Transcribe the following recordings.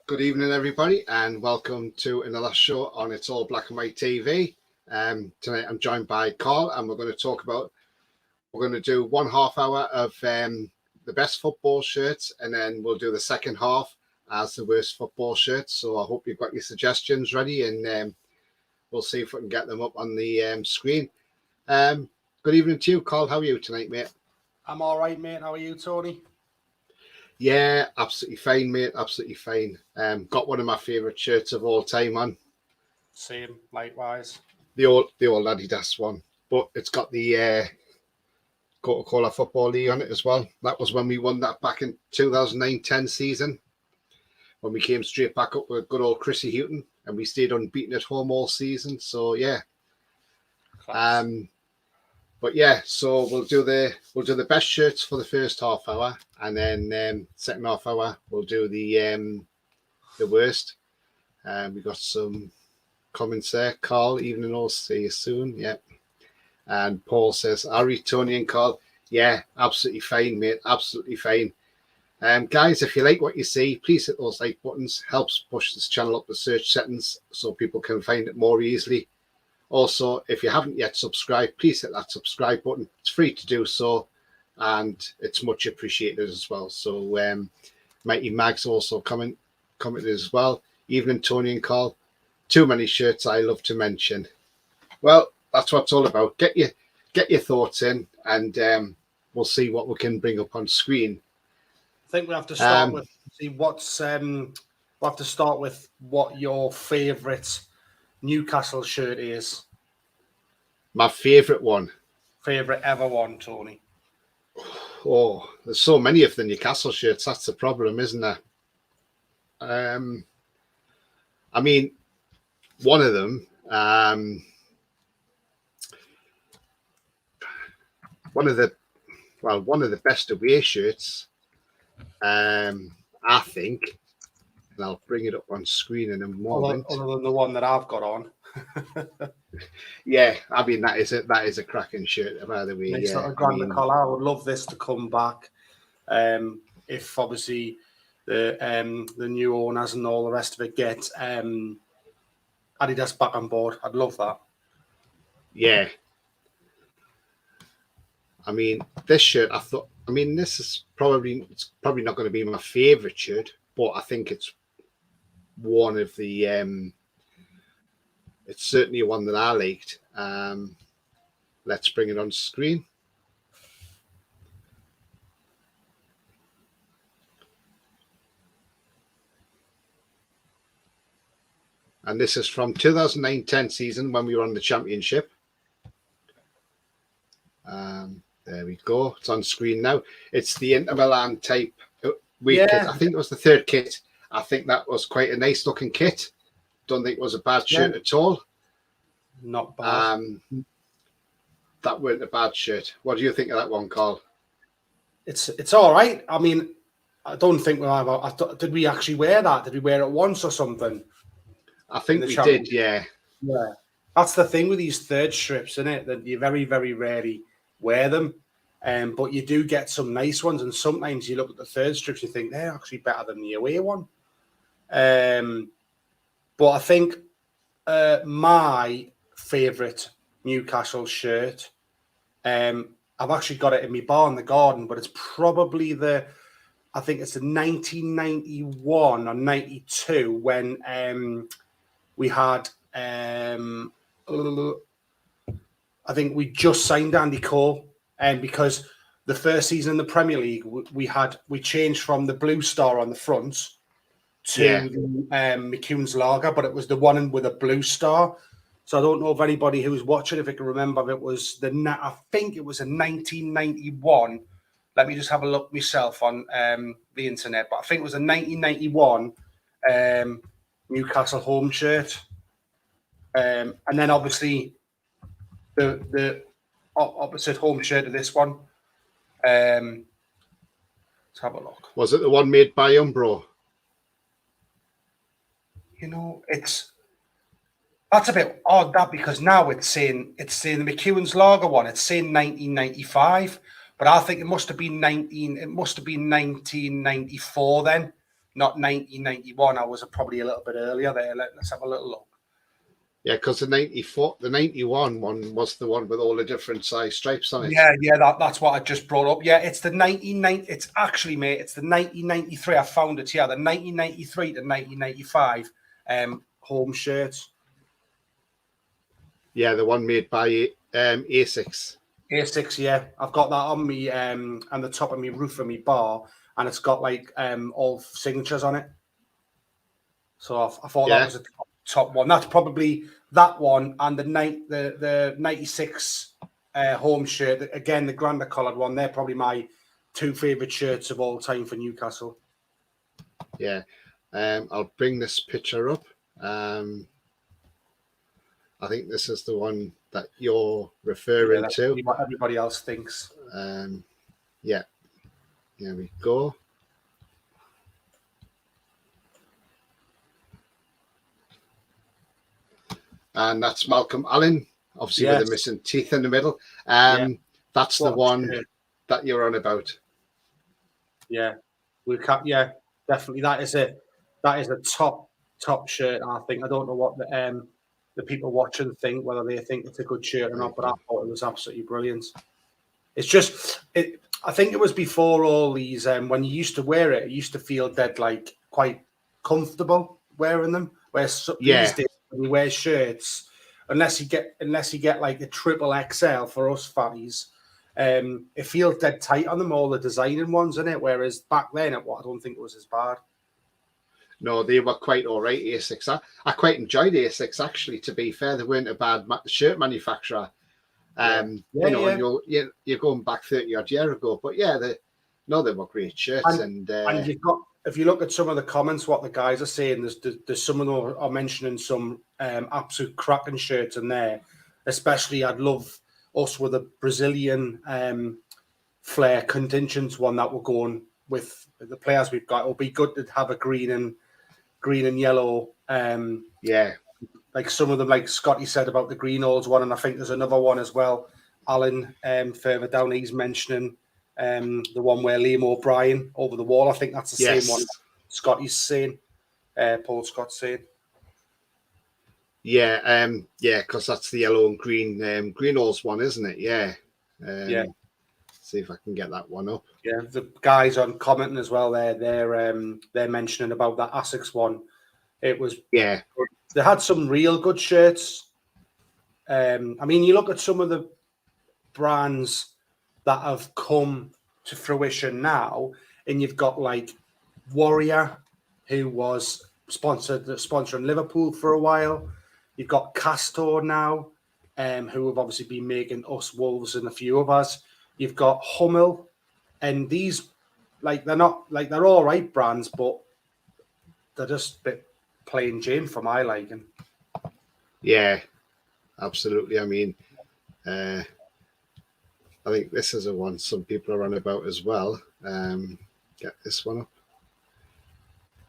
Good evening, everybody, and welcome to another show on It's All Black and White TV. Tonight I'm joined by Carl, and we're going to do 1/2 hour of the best football shirts, and then we'll do the second half as the worst football shirts. So I hope you've got your suggestions ready, and we'll see if we can get them up on the screen. Good evening to you, Carl. How are you tonight, mate? I'm all right, mate. How are you, Tony? Yeah, absolutely fine, mate. Absolutely fine. Got one of my favourite shirts of all time on. Same, likewise. The old Adidas one, but it's got the Coca-Cola Football League on it as well. That was when we won that back in 2009-10 season, when we came straight back up with good old Chrissy Houghton, and we stayed unbeaten at home all season. So yeah. Class. But yeah, so we'll do the best shirts for the first half hour, and then second half hour we'll do the worst. We got some comments there. Carl, evening all, see you soon. Yeah. And Paul says, Ari, Tony and Carl, yeah, absolutely fine, mate, absolutely fine. Guys, if you like what you see, please hit those like buttons. Helps push this channel up the search settings so people can find it more easily. Also, if you haven't yet subscribed, please hit that subscribe button. It's free to do so, and it's much appreciated as well. So, Mighty Mags also commented as well. Evening, Tony and Carl. Too many shirts I love to mention. Well, that's what it's all about. Get your thoughts in, and we'll see what we can bring up on screen. I think we have to start with we'll have to start with what your favourite Newcastle shirt is. My favourite one. Favourite ever one, Tony. Oh, there's so many of the Newcastle shirts. That's the problem, isn't there? I mean, one of them, one of the best away shirts, I think, and I'll bring it up on screen in a moment. Other than the one that I've got on. Yeah, I mean that is a cracking shirt, by the way. It's yeah, not a grand colour. I would love this to come back. If obviously the new owners and all the rest of it get Adidas back on board, I'd love that. Yeah. I mean, this shirt, this is probably not going to be my favourite shirt, but I think it's one of the it's certainly one that I liked. Let's bring it on screen. And this is from 2009-10 season when we were on the championship. There we go. It's on screen now. It's the Inter Milan type kit. I think it was the third kit. I think that was quite a nice looking kit. Don't think it was a bad shirt at all. Not bad. That weren't a bad shirt. What do you think of that one, Carl? It's all right. I mean, I don't think did we actually wear that? Did we wear it once or something? I think we did, yeah. Yeah. That's the thing with these third strips, isn't it? That you very, very rarely wear them. But you do get some nice ones, and sometimes you look at the third strips and you think they're actually better than the away one. But I think my favourite Newcastle shirt, I've actually got it in my bar in the garden, but it's probably I think it's the 1991 or 92 when we had, I think we just signed Andy Cole, and because the first season in the Premier League, we changed from the blue star on the front to the McEwen's Lager, but it was the one with a blue star. So I don't know if anybody who's watching, if it can remember, I think it was a 1991. Let me just have a look myself on the internet, but I think it was a 1991 Newcastle home shirt. And then obviously the opposite home shirt of this one. Let's have a look. Was it the one made by Umbro? You know, that's a bit odd, that, because now it's saying the McEwen's Lager one. It's saying 1995, but I think it must have been 1994 then, not 1991. I was probably a little bit earlier there. Let's have a little look. Yeah, because the 91 one was the one with all the different size stripes on it. Yeah, that's what I just brought up. Yeah, it's the 1990. It's actually, mate, it's the 1993. I found it here. The 1993 to 1995 home shirts. Yeah, the one made by Asics. A6, yeah. I've got that on me on the top of my roof of my bar, and it's got like all signatures on it. So I thought that was a top one. That's probably that one and the 96 home shirt. Again, the grander coloured one. They're probably my two favourite shirts of all time for Newcastle. Yeah. I'll bring this picture up. I think this is the one that you're referring to. What everybody else thinks. Yeah. Here we go. And that's Malcolm Allen, obviously with the missing teeth in the middle. That's the one that you're on about. Yeah, definitely. That is a top shirt. I think I don't know what the people watching think, whether they think it's a good shirt or not, but I thought it was absolutely brilliant. It's just I think it was before all these when you used to wear it, it used to feel dead like quite comfortable wearing them. Whereas these days when you wear shirts, unless you get like a triple XL for us fatties, it feels dead tight on them, all the designing ones in it. Whereas back then, I don't think it was as bad. No, they were quite all right, Asics. I quite enjoyed Asics, actually, to be fair. They weren't a bad shirt manufacturer. You're going back 30 odd years ago. But yeah, they were great shirts. And you've got, if you look at some of the comments, what the guys are saying, there's some of them are mentioning some absolute cracking shirts in there. Especially, I'd love us with a Brazilian flair contingent one that we're going with the players we've got. It'll be good to have a green and yellow. Like some of them, like Scotty said about the Greenhalghs one, and I think there's another one as well. Alan, further down, he's mentioning the one where Liam O'Brien over the wall. I think that's the same one Scotty's saying. Paul Scott's saying. Because that's the yellow and green Greenhalghs one, isn't it? Yeah. See if I can get that one up. Yeah, the guys on commenting as well. They're mentioning about that Asics one. It was They had some real good shirts. I mean, you look at some of the brands that have come to fruition now, and you've got like Warrior, who was sponsoring Liverpool for a while. You've got Castor now, who have obviously been making us Wolves and a few of us. You've got Hummel, and these they're all right brands, but they're just a bit plain Jane for my liking. Yeah, absolutely. I mean, I think this is a one some people are on about as well. Get this one up.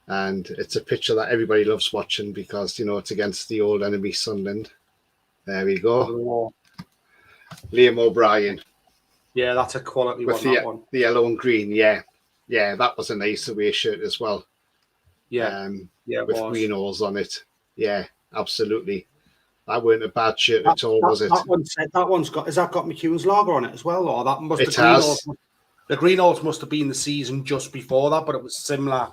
And it's a picture that everybody loves watching because, it's against the old enemy Sunderland. There we go. Liam O'Brien. Yeah, that's a quality with one. The yellow and green, yeah, that was a nice away shirt as well. With Greenhalghs on it. Yeah, absolutely. That weren't a bad shirt at all, was it? That one's got. Has that got McEwen's lager on it as well, or that must? It has. The Greenhalghs must have been the season just before that, but it was similar.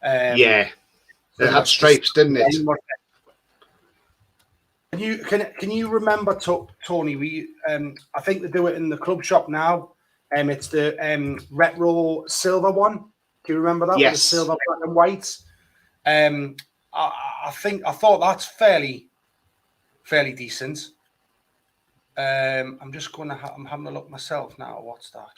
It had stripes, didn't it? Can you remember, Tony? We I think they do it in the club shop now. It's the retro silver one. Do you remember that? Yes. With the silver, black, and white. I thought that's fairly decent. I'm having a look myself now. What's that?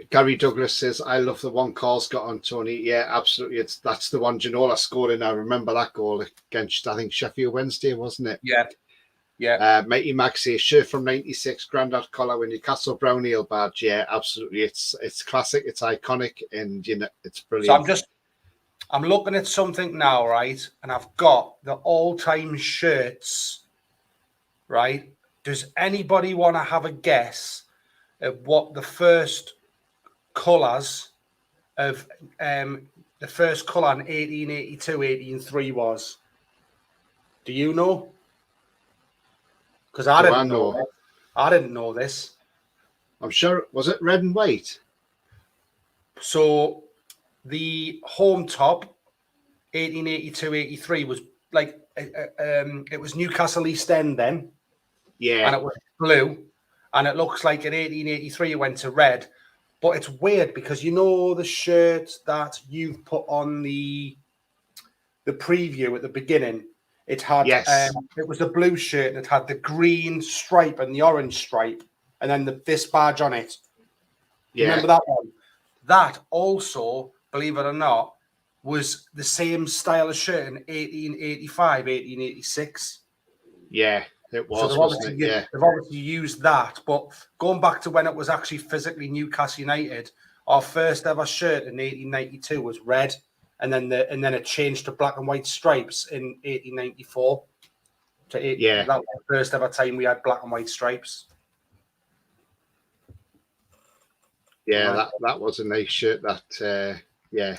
Gary Douglas says, "I love the one Carl's got on Tony." Yeah, absolutely. That's the one Ginola scored in. I remember that goal against, I think, Sheffield Wednesday, wasn't it? Yeah. Mighty Max says, shirt from '96, Grandad collar with Newcastle brown ale badge. Yeah, absolutely. It's classic. It's iconic, and it's brilliant. So I'm looking at something now, right? And I've got the all-time shirts, right? Does anybody want to have a guess at what the first colours of the first colour in 1882, 1883 was? Do you know? Because I Do I didn't know. know? I didn't know this. I'm sure. Was it red and white? So the home top, 1882, 83 was like it was Newcastle East End then, Yeah. and it was blue, and it looks like in 1883 it went to red. But it's weird because you know the shirt that you've put on the preview at the beginning. It had Yes. it was a blue shirt and it had the green stripe and the orange stripe, and then this badge on it. You Yeah. remember that one? That also, believe it or not, was the same style of shirt in 1885, 1886. Yeah. It So was, wasn't it? Yeah. they've obviously used that. But going back to when it was actually physically Newcastle United, our first ever shirt in 1892 was red, and then it changed to black and white stripes in 1894. Yeah. That was the first ever time we had black and white stripes. Yeah, Right. that was a nice shirt. That yeah.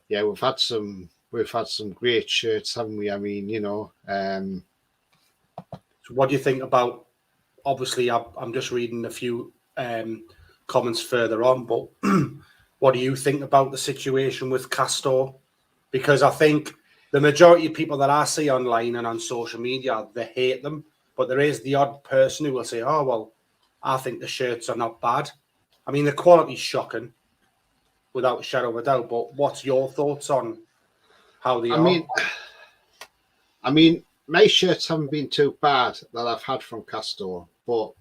Yeah, we've had some great shirts, haven't we? I mean, you know, So what do you think about? Obviously, I'm just reading a few comments further on, but what do you think about the situation with Castor? Because I think the majority of people that I see online and on social media, they hate them, but there is the odd person who will say, "Oh well, I think the shirts are not bad." I mean, the quality's shocking, without a shadow of a doubt. But what's your thoughts on how they are? I mean, my shirts haven't been too bad that I've had from Castor, but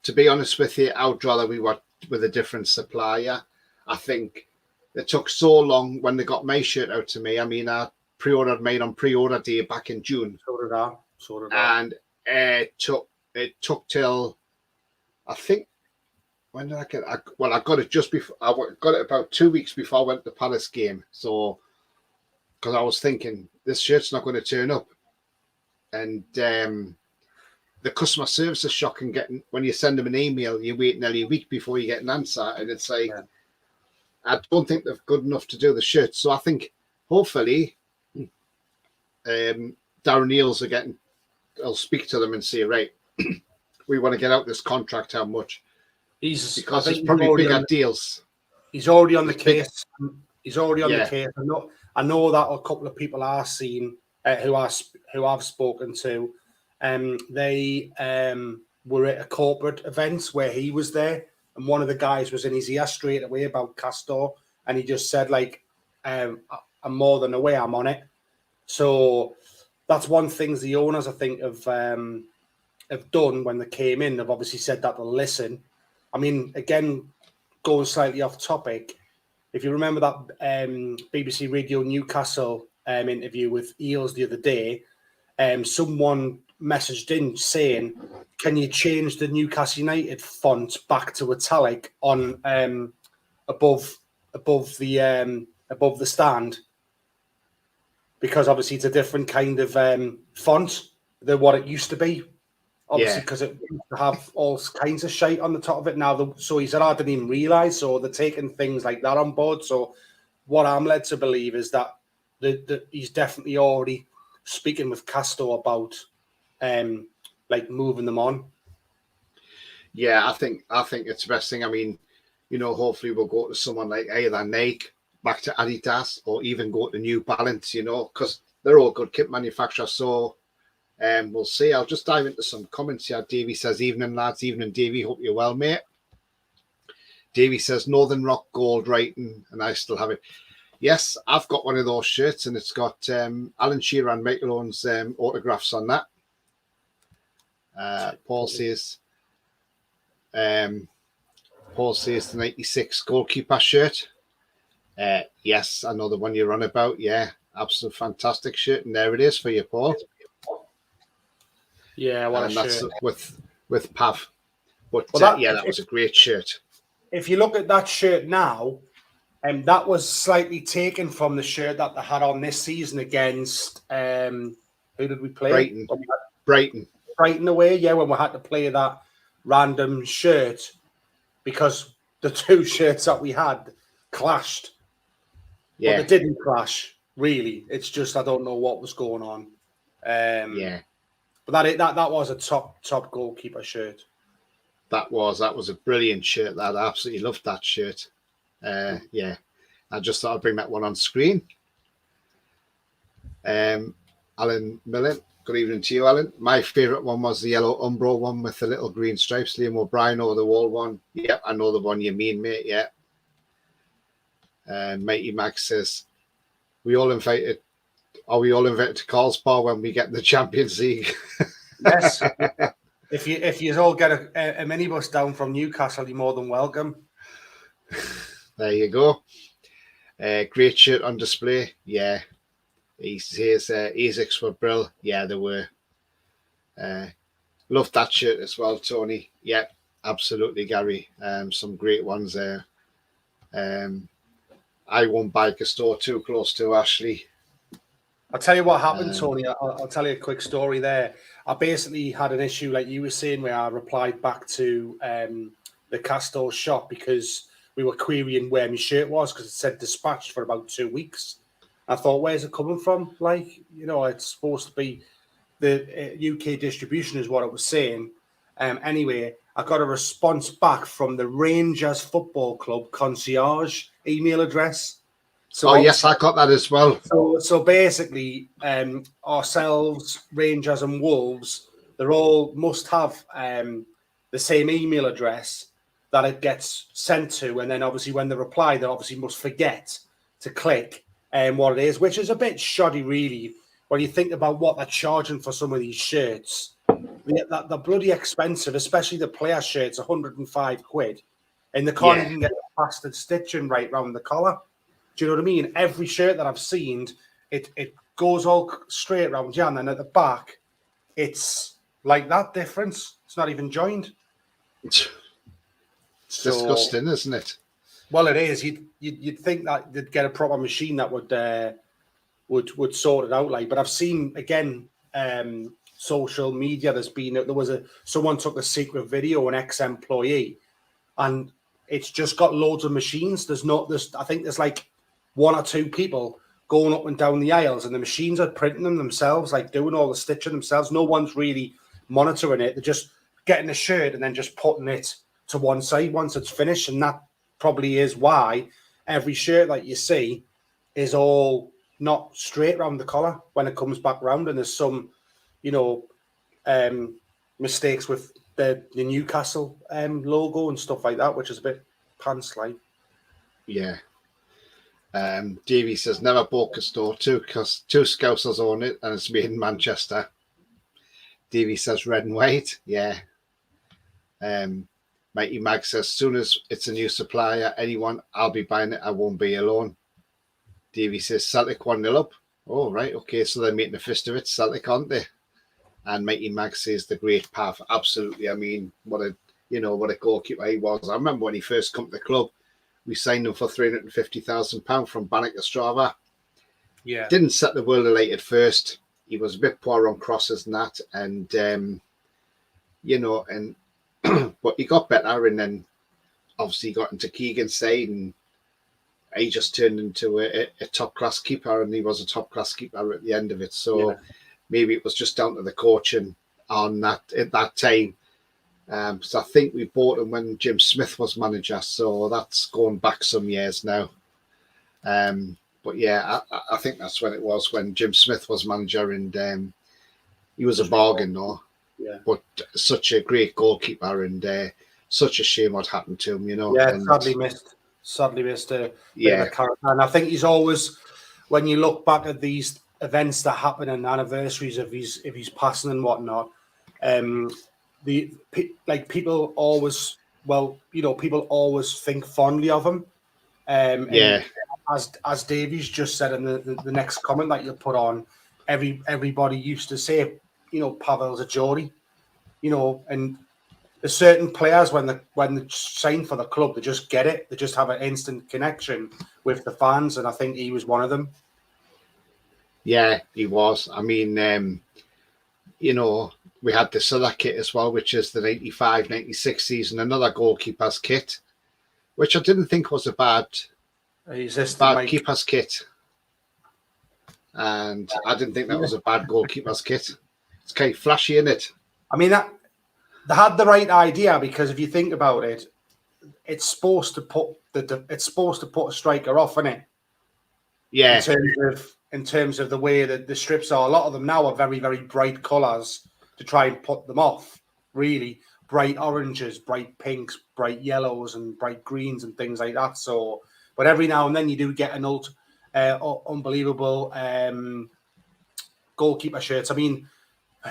to be honest with you, I'd rather we were with a different supplier. I think it took so long when they got my shirt out to me. I mean, I pre-ordered mine on pre-order day back in June. So did I. And it took till, I think, when did I get it? I got it just before. I got it about 2 weeks before I went to the Palace game. So, because I was thinking this shirt's not going to turn up, and the customer service is shocking. Getting when you send them an email, you wait nearly a week before you get an answer, and it's like, I don't think they're good enough to do the shirt. So I think hopefully, Darren Neals I'll speak to them and say, right, we want to get out this contract. How much? Because it's probably bigger deals. He's already on the case. He's already on Yeah. the case. I know that a couple of people are seen who I've spoken to. They were at a corporate event where he was there, and one of the guys was in his ear straight away about Castor, and he just said, like, I'm more than aware, I'm on it. So that's one thing the owners, I think, have done when they came in. They've obviously said that they'll listen. I mean, again, going slightly off topic, if you remember that BBC Radio Newcastle interview with Eels the other day, someone messaged in saying, "Can you change the Newcastle United font back to italic on above the stand?" Because obviously it's a different kind of font than what it used to be. Obviously, because it used to have all kinds of shite on the top of it. Now, so he said, I didn't even realise. So they're taking things like that on board. So what I'm led to believe is that he's definitely already speaking with Castor about like moving them on. Yeah, I think it's the best thing. I mean, you know, hopefully we'll go to someone like either Nike, back to Adidas, or even go to New Balance, you know, because they're all good kit manufacturers. So we'll see. I'll just dive into some comments here. Davey says, evening lads, evening Davey, hope you're well, mate. Davey says, Northern Rock Gold writing, and I still have it. Yes, I've got one of those shirts, and it's got Alan Shearer and Michael Owen's autographs on that. Paul says the 96 goalkeeper shirt. Yes, I know the one you're on about. Yeah, absolute fantastic shirt, and there it is for you, Paul. Yeah, what and a that's shirt. with Pav. But Well, that was a great shirt. If you look at that shirt now, that was slightly taken from the shirt that they had on this season against who did we play? Brighton. Brighton away, when we had to play that random shirt because the two shirts that we had clashed. Yeah. But they didn't clash, really. It's just I don't know what was going on. Yeah. But that was a top goalkeeper shirt. That was a brilliant shirt. I absolutely loved that shirt. Yeah. I just thought I'd bring that one on screen. Alan Millen, good evening to you, Alan. My favourite one was the yellow Umbro one with the little green stripes. Liam O'Brien over the wall one. Yep, I know the one you mean, mate. Yeah. Mighty Max says, are we all invited to Carlsbad when we get the Champions League? Yes. if you all get a minibus down from Newcastle, you're more than welcome. There you go. Great shirt on display. Yeah. He says ASICs were brill. Yeah, they were. Loved that shirt as well, Tony. Yeah, absolutely, Gary. Some great ones there. I won't buy a store too close to Ashley. I'll tell you what happened, Tony. I'll tell you a quick story there. I basically had an issue, like you were saying, where I replied back to the Castor shop because we were querying where my shirt was because it said dispatched for about 2 weeks. I thought, where's it coming from? Like, it's supposed to be the UK distribution is what it was saying. Anyway, I got a response back from the Rangers Football Club concierge email address. So yes, I got that as well. So basically, ourselves, Rangers and Wolves, they're all must have the same email address that it gets sent to. And then obviously when they reply, they obviously must forget to click what it is, which is a bit shoddy, really, when you think about what they're charging for some of these shirts. They're bloody expensive, especially the player shirts, 105 quid. And they can't even get the bastard stitching right round the collar. Do you know what I mean? Every shirt that I've seen, it goes all straight around, and then at the back, it's like that difference. It's not even joined. It's disgusting, isn't it? Well, it is. You'd think that they'd get a proper machine that would sort it out, like. But I've seen again, social media. Someone took a secret video, an ex-employee, and it's just got loads of machines. I think there's like 1 or 2 people going up and down the aisles, and the machines are printing them themselves, like doing all the stitching themselves. No one's really monitoring it. They're just getting a shirt and then just putting it to one side once it's finished, and that probably is why every shirt that you see is all not straight around the collar when it comes back round, and there's some, mistakes with the Newcastle logo and stuff like that, which is a bit pants-like. Yeah. Davey says, never bought a store too, because 2 Scousers own it, and it's made in Manchester. Davey says, red and white. Yeah. Mighty Mag says, soon as it's a new supplier, anyone, I'll be buying it. I won't be alone. Davey says, Celtic 1-0 up. Oh, right. Okay, so they're making a fist of it. Celtic, aren't they? And Mighty Mag says, the great path. Absolutely. I mean, what a goalkeeper he was. I remember when he first come to the club, we signed him for £350,000 from Bannock Ostrava. Yeah. Didn't set the world alight at first. He was a bit poor on crosses and that. And, but he got better, and then obviously got into Keegan's side, and he just turned into a top-class keeper, and he was a top-class keeper at the end of it. So maybe it was just down to the coaching on that at that time. So I think we bought him when Jim Smith was manager, so that's going back some years now. But yeah, I think that's when it was, when Jim Smith was manager, and he was a bargain, though. Yeah. But such a great goalkeeper, and such a shame what happened to him, Yeah, and sadly missed a bit of a character. And I think he's always, when you look back at these events that happen and anniversaries of his passing and whatnot, people always think fondly of him. As Davies just said in the next comment that you put on, everybody used to say, Pavel's a Geordie, and there's certain players when they sign for the club, they just get it. They just have an instant connection with the fans, and I think he was one of them. Yeah, he was. I mean, you know, we had this other kit as well, which is the 95-96 season, another goalkeeper's kit, which I didn't think was a bad keeper's kit. And I didn't think that was a bad goalkeeper's kit. It's kind of flashy, isn't it? I mean, they had the right idea, because if you think about it, it's supposed to put a striker off, isn't it? Yeah. In terms of the way that the strips are, a lot of them now are very, very bright colours to try and put them off. Really bright oranges, bright pinks, bright yellows, and bright greens and things like that. So, but every now and then you do get an unbelievable goalkeeper shirts. I mean,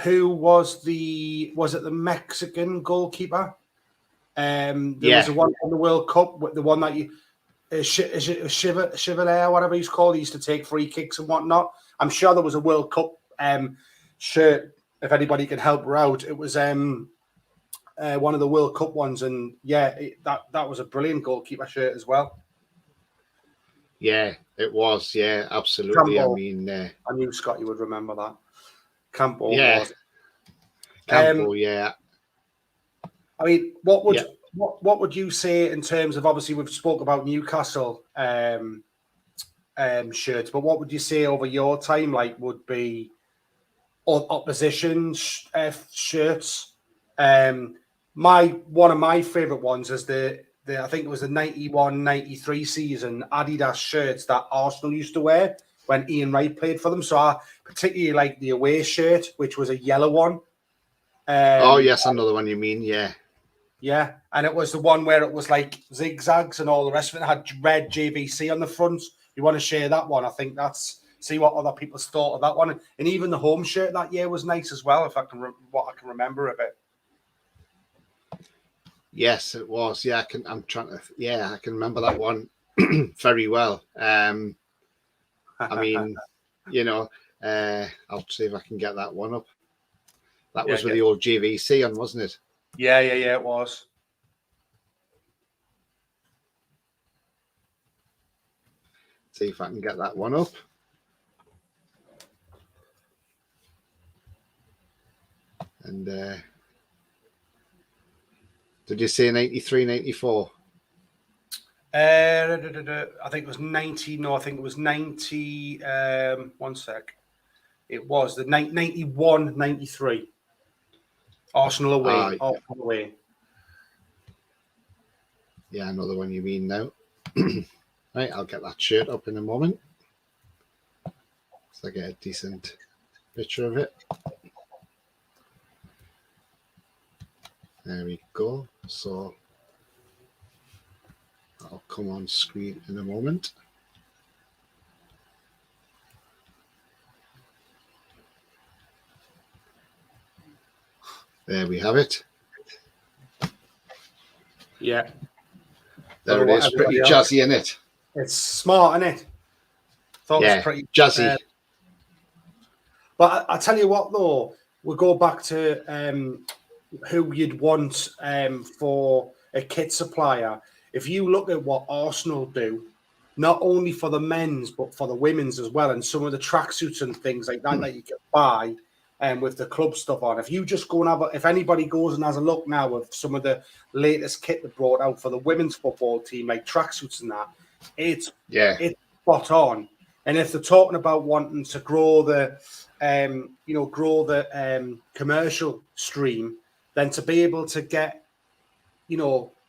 who was it the Mexican goalkeeper? There was one from the World Cup, the one that you. Chevalier, whatever he's called, he used to take free kicks and whatnot. I'm sure there was a World Cup shirt. If anybody can help her out, it was one of the World Cup ones, and that was a brilliant goalkeeper shirt as well. Yeah, it was. Yeah, absolutely. Campbell. I mean, I knew Scott, you would remember that. Campbell. Yeah. Was. Campbell. Yeah. I mean, what would you say in terms of, obviously we've spoke about Newcastle shirts, but what would you say over your time would be opposition shirts? One of my favourite ones is the I think it was the 91-93 season Adidas shirts that Arsenal used to wear when Ian Wright played for them. So I particularly like the away shirt, which was a yellow one. Oh yes, another one you mean, yeah. Yeah, and it was the one where it was like zigzags and all the rest of it. It had red JVC on the front. You want to share that one? I think see what other people thought of that one. And even the home shirt that year was nice as well, if I can what I can remember of it. Yes, it was. Yeah, I can remember that one very well. I mean, I'll see if I can get that one up. That was with the old JVC on, wasn't it? Yeah, it was. See if I can get that one up. And did you say 93, 94? I think it was 90. No, I think it was 90. One sec. It was the 91, 93. Arsenal away. Arsenal away. Yeah, another one you mean now. Right, I'll get that shirt up in a moment. So I get a decent picture of it. There we go. So I'll come on screen in a moment. There we have it. Yeah. There it is. Pretty jazzy, isn't it? It's smart, isn't it? Thought it was pretty jazzy. But I tell you what, though, we'll go back to who you'd want for a kit supplier. If you look at what Arsenal do, not only for the men's, but for the women's as well, and some of the tracksuits and things like that that you can buy with the club stuff on. If you just go and if anybody goes and has a look now of some of the latest kit they brought out for the women's football team, like tracksuits and that, it's spot on. And if they're talking about wanting to grow the commercial stream, then to be able to get,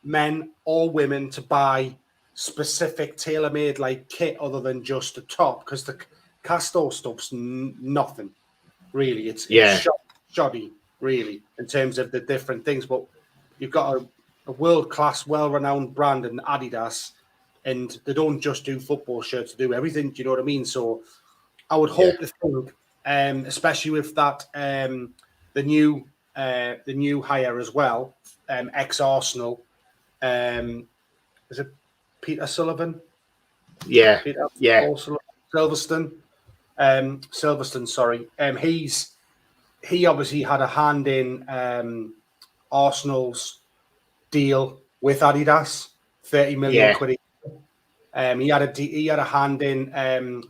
men or women to buy specific tailor-made like kit other than just the top, because the Castor stuff's nothing really. It's shoddy really in terms of the different things. But you've got a world-class, well-renowned brand in Adidas, and they don't just do football shirts; they do everything. Do you know what I mean? So I would hope to think, especially with that the new hire as well, ex-Arsenal. Is it Peter Sullivan? Yeah. Silverstone. Silverstone, sorry. He obviously had a hand in Arsenal's deal with Adidas, 30 million quid. He had a hand in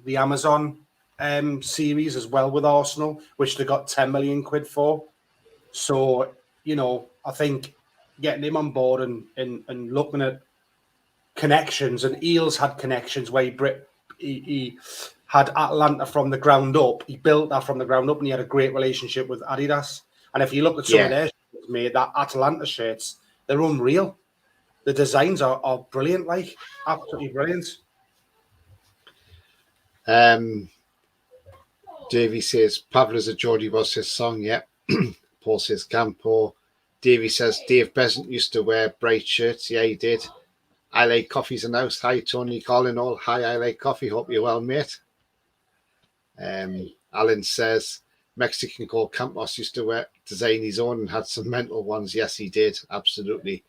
the Amazon series as well with Arsenal, which they got 10 million quid for. So, you know, I think getting him on board and looking at connections, and Eels had connections where he had Atlanta from the ground up. He built that from the ground up, and he had a great relationship with Adidas. And if you look at some of their shirts made, that Atlanta shirts, they're unreal. The designs are brilliant, like absolutely brilliant. Davey says Pavla's a Geordie was his song. Yeah. Paul says Campo. Davey says Dave Besant used to wear bright shirts. Yeah, he did. I like coffee's in house. Hi, Tony calling all. Hi, I like coffee. Hope you're well, mate. Alan says Mexican called Campos used to design his own and had some mental ones. Yes, he did. Absolutely.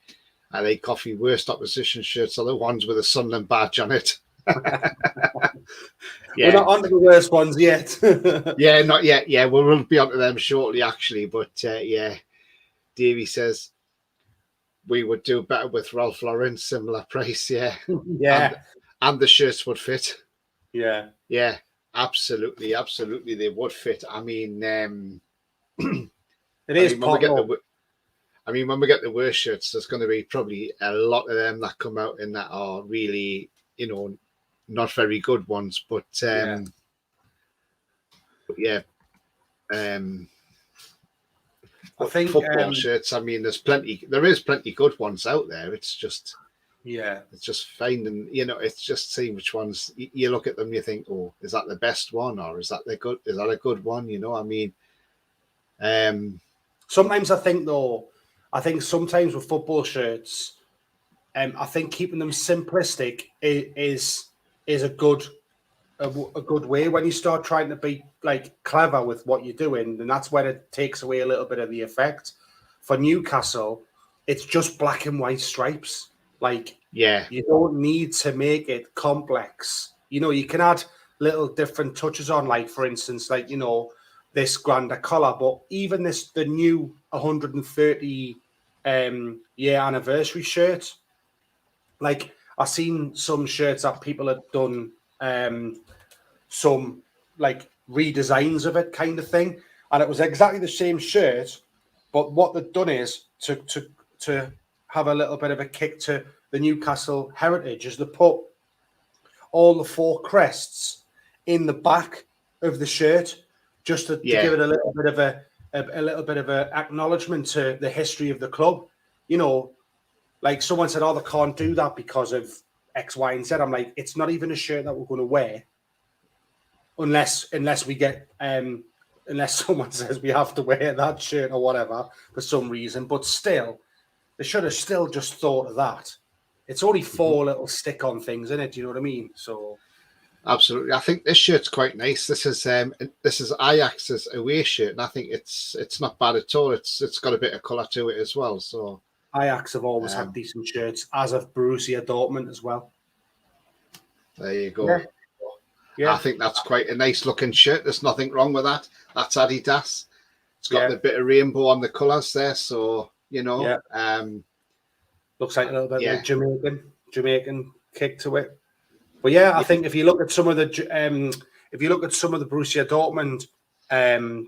I like coffee. Worst opposition shirts are the ones with a Sunderland badge on it. Yeah. We're not on to the worst ones yet. Yeah, not yet. Yeah, we'll be onto them shortly, actually. But yeah, Davey says we would do better with Ralph Lauren, similar price. Yeah, yeah, and the shirts would fit. Yeah, yeah, absolutely, they would fit. I mean, it is. When we get the worst shirts, there's going to be probably a lot of them that come out and that are really, you know, not very good ones. But I think football shirts. I mean, there is plenty good ones out there. It's just it's just finding, you know, it's just seeing which ones you look at them. You think, oh, is that the best one, or is that a good one? You know, I mean, sometimes I think sometimes with football shirts, I think keeping them simplistic is a good way. When you start trying to be like clever with what you're doing, and that's when it takes away a little bit of the effect. For Newcastle, it's just black and white stripes. Like, you don't need to make it complex. You know, you can add little different touches on, like, for instance, like, you know, this grander collar, but even the new 130 year anniversary shirt, like, I've seen some shirts that people have done some like redesigns of it, kind of thing, and it was exactly the same shirt, but what they've done is to have a little bit of a kick to the Newcastle heritage, is they put all the 4 crests in the back of the shirt, just to give it a little bit of a acknowledgement to the history of the club. You know, like someone said, oh, they can't do that because of X, Y, and Z. I'm like, it's not even a shirt that we're going to wear unless we get unless someone says we have to wear that shirt or whatever for some reason. But still, they should have still just thought of that. It's only 4 little stick-on things in it. Do you know what I mean? So absolutely, I think this shirt's quite nice. This is Ajax's away shirt, and I think it's not bad at all. It's got a bit of colour to it as well. So Ajax have always had decent shirts, as have Borussia Dortmund as well. There you go. Yeah. I think that's quite a nice looking shirt. There's nothing wrong with that. That's Adidas. It's got the bit of rainbow on the colours there, so you know. Looks like a little bit of Jamaican kick to it. But I think if you look at some of the Borussia Dortmund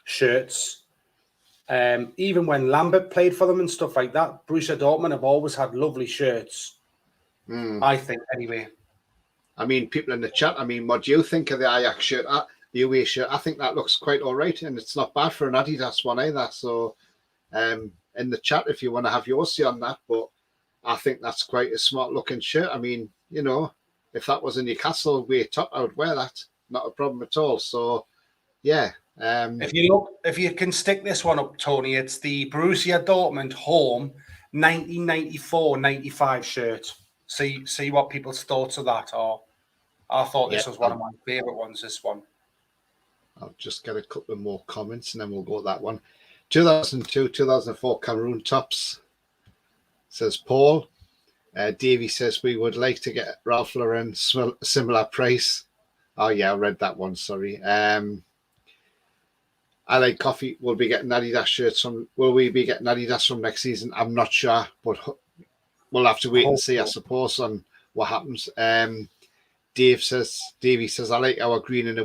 shirts, even when Lambert played for them and stuff like that, Borussia Dortmund have always had lovely shirts. I think, anyway. I mean, people in the chat, I mean, what do you think of the Ajax shirt, the away shirt? I think that looks quite all right, and it's not bad for an Adidas one either. So in the chat, if you want to have your say on that, but I think that's quite a smart looking shirt. I mean, you know, if that was a Newcastle away top, I would wear that. Not a problem at all. So, yeah. If you can stick this one up, Tony, it's the Borussia Dortmund home 1994-95 shirt. See what people's thoughts of that are. I thought this was one of my favourite ones, this one. I'll just get a couple more comments and then we'll go with that one. 2002-2004 Cameroon tops, says Paul. Davey says we would like to get Ralph Lauren similar price. Oh, yeah, I read that one, sorry. I like coffee. Will we be getting Adidas shirts from next season? I'm not sure, but we'll have to wait and see, I suppose, on what happens. Davey says, I like our green and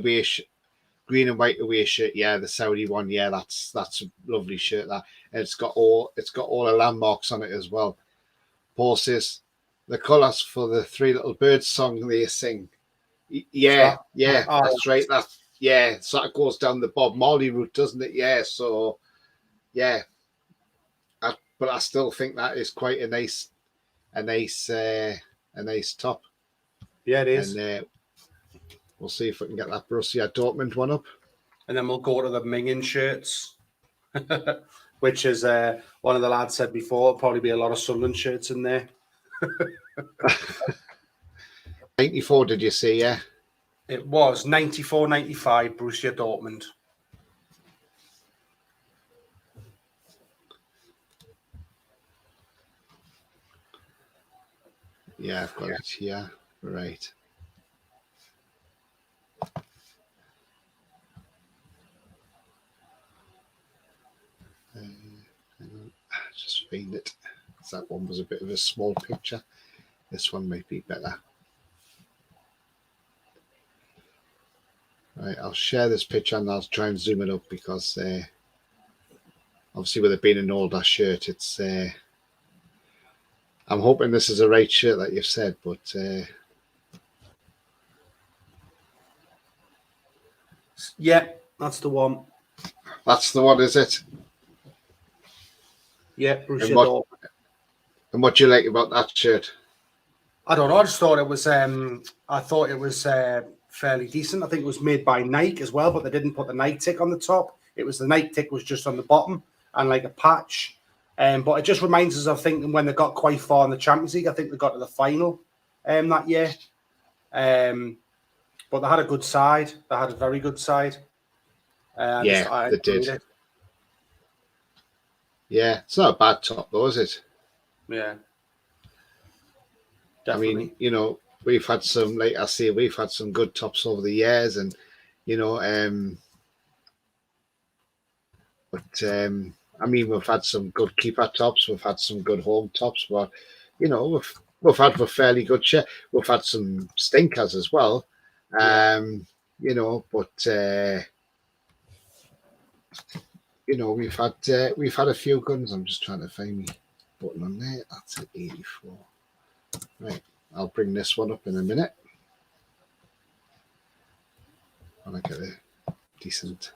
white away shirt. Yeah, the Saudi one. Yeah, that's a lovely shirt. That, and it's got all the landmarks on it as well. Paul says the colours for the Three Little Birds song they sing. Yeah, that's right. So that goes down the Bob Marley route, doesn't it? Yeah, so yeah, but I still think that is quite a nice top. Yeah, it is. And we'll see if we can get that Borussia Dortmund one up. And then we'll go to the Mingen shirts, which is one of the lads said before, there'll probably be a lot of Sunderland shirts in there. 94, did you see? Yeah. It was 94-95 Borussia Dortmund. Yeah, I've got it here. Right. Just find it. That one was a bit of a small picture. This one might be better. Right, I'll share this picture and I'll try and zoom it up because obviously with it being an older shirt, it's I'm hoping this is the right shirt that you've said, but yeah, that's the one. That's the one, is it? Yeah, Borussia Dortmund. And what do you like about that shirt? I don't know. I just thought it was. I thought it was fairly decent. I think it was made by Nike as well, but they didn't put the Nike tick on the top. It was the Nike tick was just on the bottom and like a patch. But it just reminds us of thinking when they got quite far in the Champions League. I think they got to the final that year. But they had a good side. They had a very good side. Yeah, they did. Yeah, it's not a bad top though, is it? Yeah. Definitely. I mean, you know, we've had some, like I say, we've had some good tops over the years, and you know, I mean, we've had some good keeper tops, we've had some good home tops, but you know, we've had a fairly good share. We've had some stinkers as well, you know, but you know, we've had a few guns. I'm just trying to find me button on there. That's at 84. Right, I'll bring this one up in a minute. When I get a decent.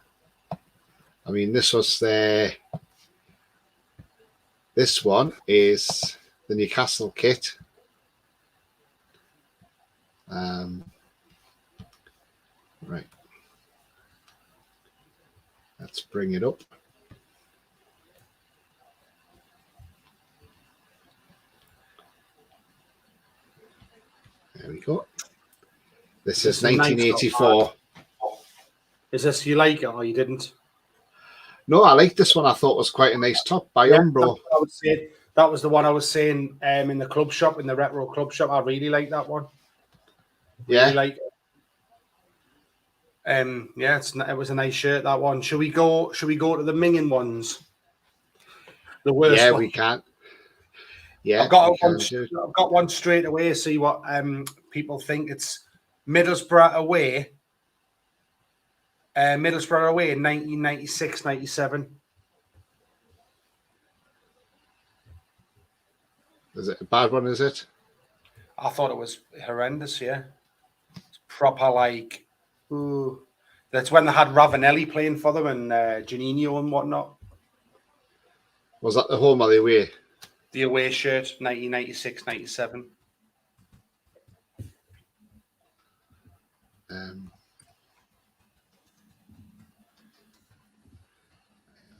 I mean, this was the. This one is the Newcastle kit. Right. Let's bring it up. There we go. This is 1984. Is this you like it or you didn't? No, I like this one. I thought was quite a nice top by Umbro. That was the one I was saying in the club shop, in the retro club shop. I really like that one. Really like it. Yeah, it was a nice shirt, that one. Should we go to the Mingen ones? The worst one. We can. Yeah, I've got one straight away. See what people think. It's Middlesbrough away. Middlesbrough away in 1996-97. Is it a bad one, is it? I thought it was horrendous, yeah. It's proper like... Ooh. That's when they had Ravanelli playing for them and Janino and whatnot. Was that the home or the away? The away shirt, 1996-97.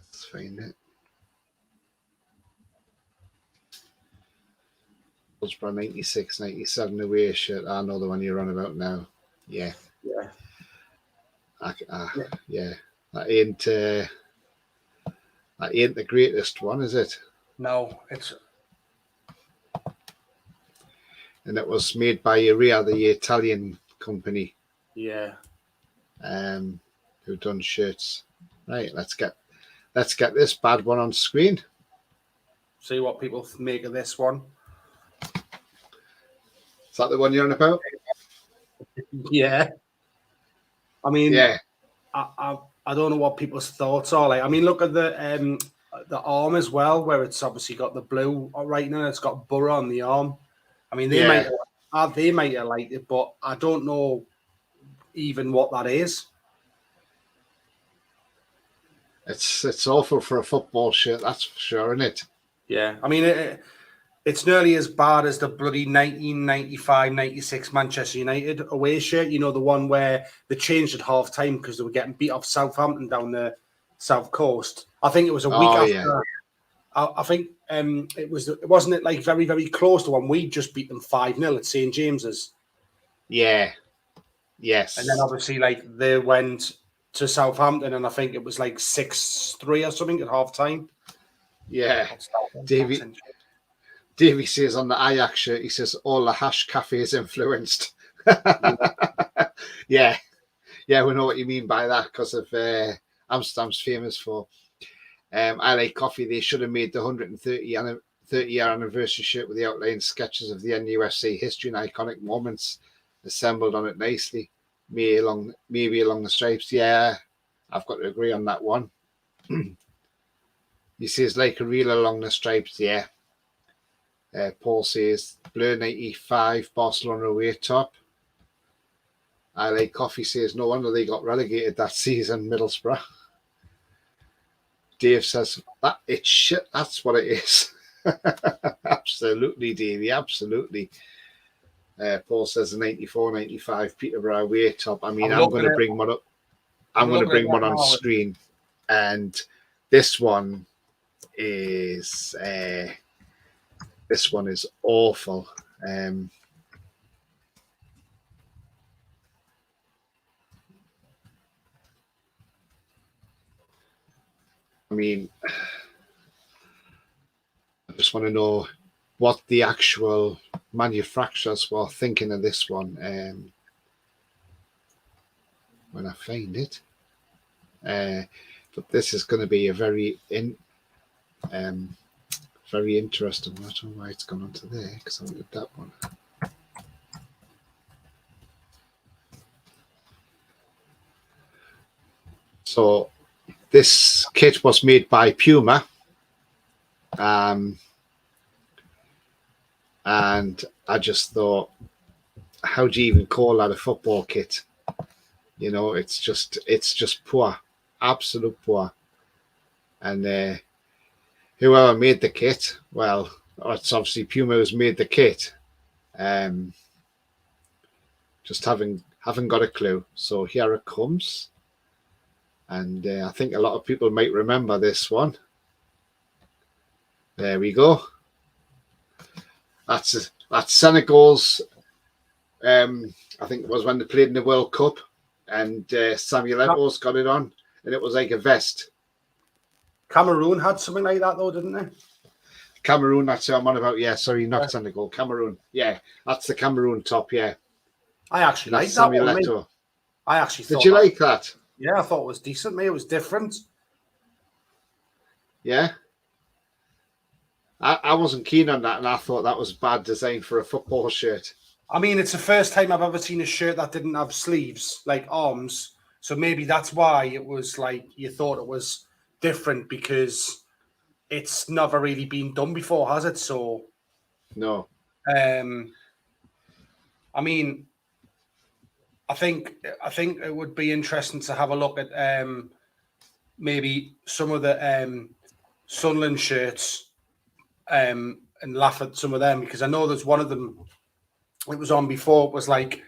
Let's find it. Middlesbrough 96-97 away shirt. I know the one you're on about now. Yeah. Yeah. Yeah. That ain't the greatest one, is it? No, it's. And it was made by Urea, the Italian company. Yeah. Who done shirts. Right, let's get this bad one on screen. See what people make of this one. Is that the one you're on about? Yeah. I mean, Yeah, I don't know what people's thoughts are like. I mean, look at the arm as well, where it's obviously got the blue right now. It's got Borough on the arm. I mean, yeah. they might have liked it, but I don't know even what that is. It's awful for a football shirt, that's for sure, isn't it? Yeah, I mean, it's nearly as bad as the bloody 1995-96 Manchester United away shirt. You know, the one where they changed at half time because they were getting beat off Southampton down the south coast. I think it was a week Oh yeah, after. I think wasn't it like very, very close to when we just beat them 5-0 at St James's. yeah, And then yes, obviously like they went to Southampton and I think it was like 6-3 or something at half time. yeah. Davey says on the Ajax shirt, he says all the hash cafe is influenced. Yeah, yeah, we know what you mean by that because of Amsterdam's famous for I Like Coffee. They should have made the 30-year anniversary shirt with the outline sketches of the NUFC history and iconic moments assembled on it nicely. Maybe along the stripes. Yeah, I've got to agree on that one. He says like a reel along the stripes. Yeah. Paul says Blur 95 Barcelona away top. I Like Coffee says no wonder they got relegated that season, Middlesbrough. Dave says that it's shit. That's what it is. Absolutely, Davey. Absolutely. Paul says the 94-95 Peterborough away top. I mean, I'm going to bring one up. I'm going to bring one on screen, and this one is awful. I mean, I just want to know what the actual manufacturers were thinking of this one when I find it. But this is going to be a very interesting. I don't know why it's gone onto there because I wanted that one. So this kit was made by Puma. And I just thought, how do you even call that a football kit? You know, it's just poor, absolute poor. And whoever made the kit, well, it's obviously Puma who's made the kit. Just haven't got a clue. So here it comes, and I think a lot of people might remember this one. There we go. That's Senegal's. I think it was when they played in the World Cup, and Samuel Eto'o's got it on, and it was like a vest. Cameroon had something like that though, didn't they? Cameroon, that's what I'm on about. Yeah, sorry, not Senegal. Cameroon. Yeah, that's the Cameroon top. Yeah, I actually like that Samuel Eto'o. I actually thought. Did you like that? Yeah, I thought it was decent. Mate, it was different. Yeah. I wasn't keen on that, and I thought that was bad design for a football shirt. I mean, it's the first time I've ever seen a shirt that didn't have sleeves, like arms. So maybe that's why it was like you thought it was different because it's never really been done before, has it? So no. I mean, I think it would be interesting to have a look at maybe some of the Sunderland shirts and laugh at some of them because I know there's one of them. It was on before. It was like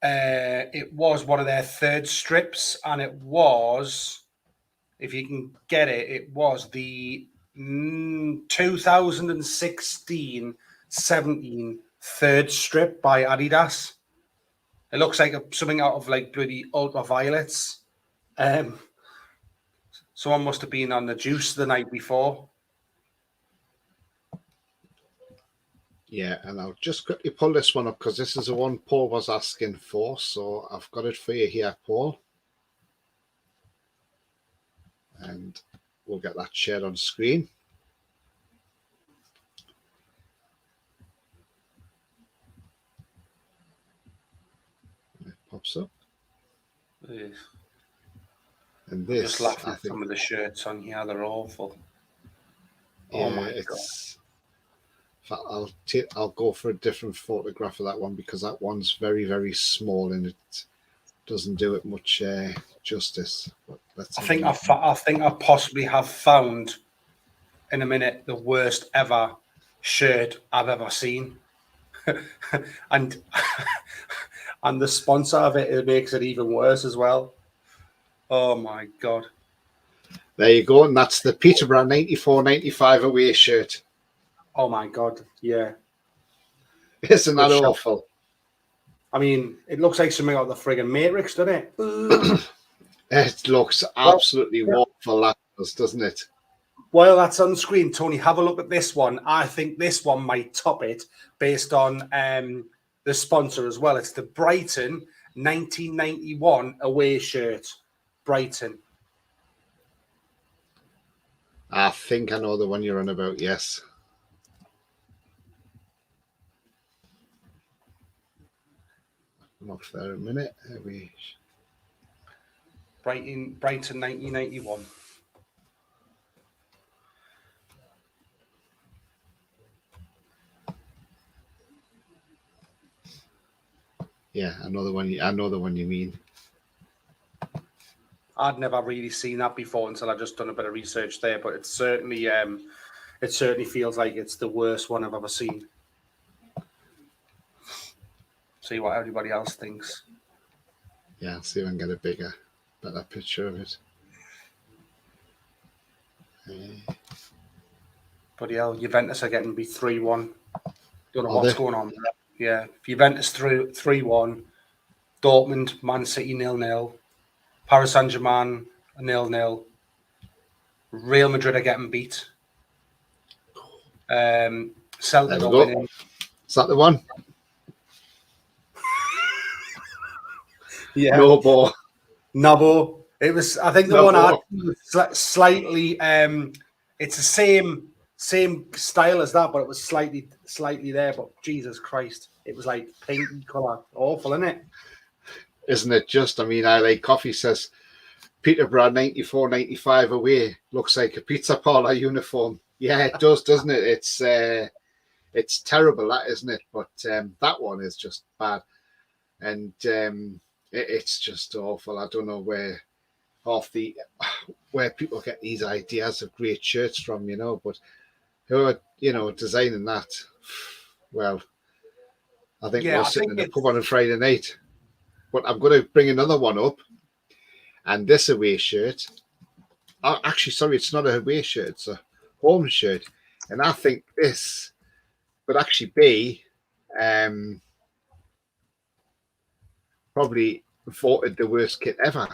it was one of their third strips, and it was, if you can get it, it was the 2016-17 third strip by Adidas. It looks like something out of like bloody Ultraviolets. Someone must have been on the juice the night before. Yeah, and I'll just quickly pull this one up because this is the one Paul was asking for. So I've got it for you here, Paul. And we'll get that shared on screen. pops up. Yeah. And I'm this, just laughing I at think, some of the shirts on here. They're awful. yeah, Oh my god. it's. In fact, I'll go for a different photograph of that one because that one's very, very small and it doesn't do it much justice. But let's I have think a look. I think I possibly have found in a minute the worst ever shirt I've ever seen. and and the sponsor of it makes it even worse as well. Oh my god. There you go, and that's the Peterborough 94-95 away shirt. Oh my god. Yeah. Isn't that Good shot. awful? I mean, it looks like something out of the friggin' Matrix, doesn't it? It looks absolutely awful, that does, doesn't it? While that's on screen, Tony, have a look at this one. I think this one might top it based on the sponsor as well. It's the Brighton 1991 away shirt. Brighton. I think I know the one you're on about, yes. Look there a minute. Brighton 1991. Yeah, I know the one you mean. I'd never really seen that before until I've just done a bit of research there, but it certainly feels like it's the worst one I've ever seen. See what everybody else thinks. Yeah, I'll see if I can get a better picture of it. Bloody hell, Juventus are getting beat 3-1. Don't know Are what's they? going on there. Yeah, Juventus 3-1. Dortmund, Man City 0-0. Paris Saint-Germain 0-0. Real Madrid are getting beat. Celtic are winning. Is that the one? Yeah. Nabo. It was. I think the one I was slightly. It's the same style as that, but it was slightly there. But Jesus Christ, it was like pink color. Awful, isn't it? Isn't it just? I mean, I like coffee says Peterborough 94-95 away looks like a pizza parlor uniform. Yeah, it does, doesn't it? It's terrible, that isn't it? But that one is just bad, and it's just awful. I don't know where people get these ideas of great shirts from, but who are designing that? Well, I think we're sitting in the pub on a Friday night. But I'm going to bring another one up, and this away shirt. Oh, actually, sorry, it's not a away shirt; it's a home shirt, and I think this would actually be probably voted the worst kit ever.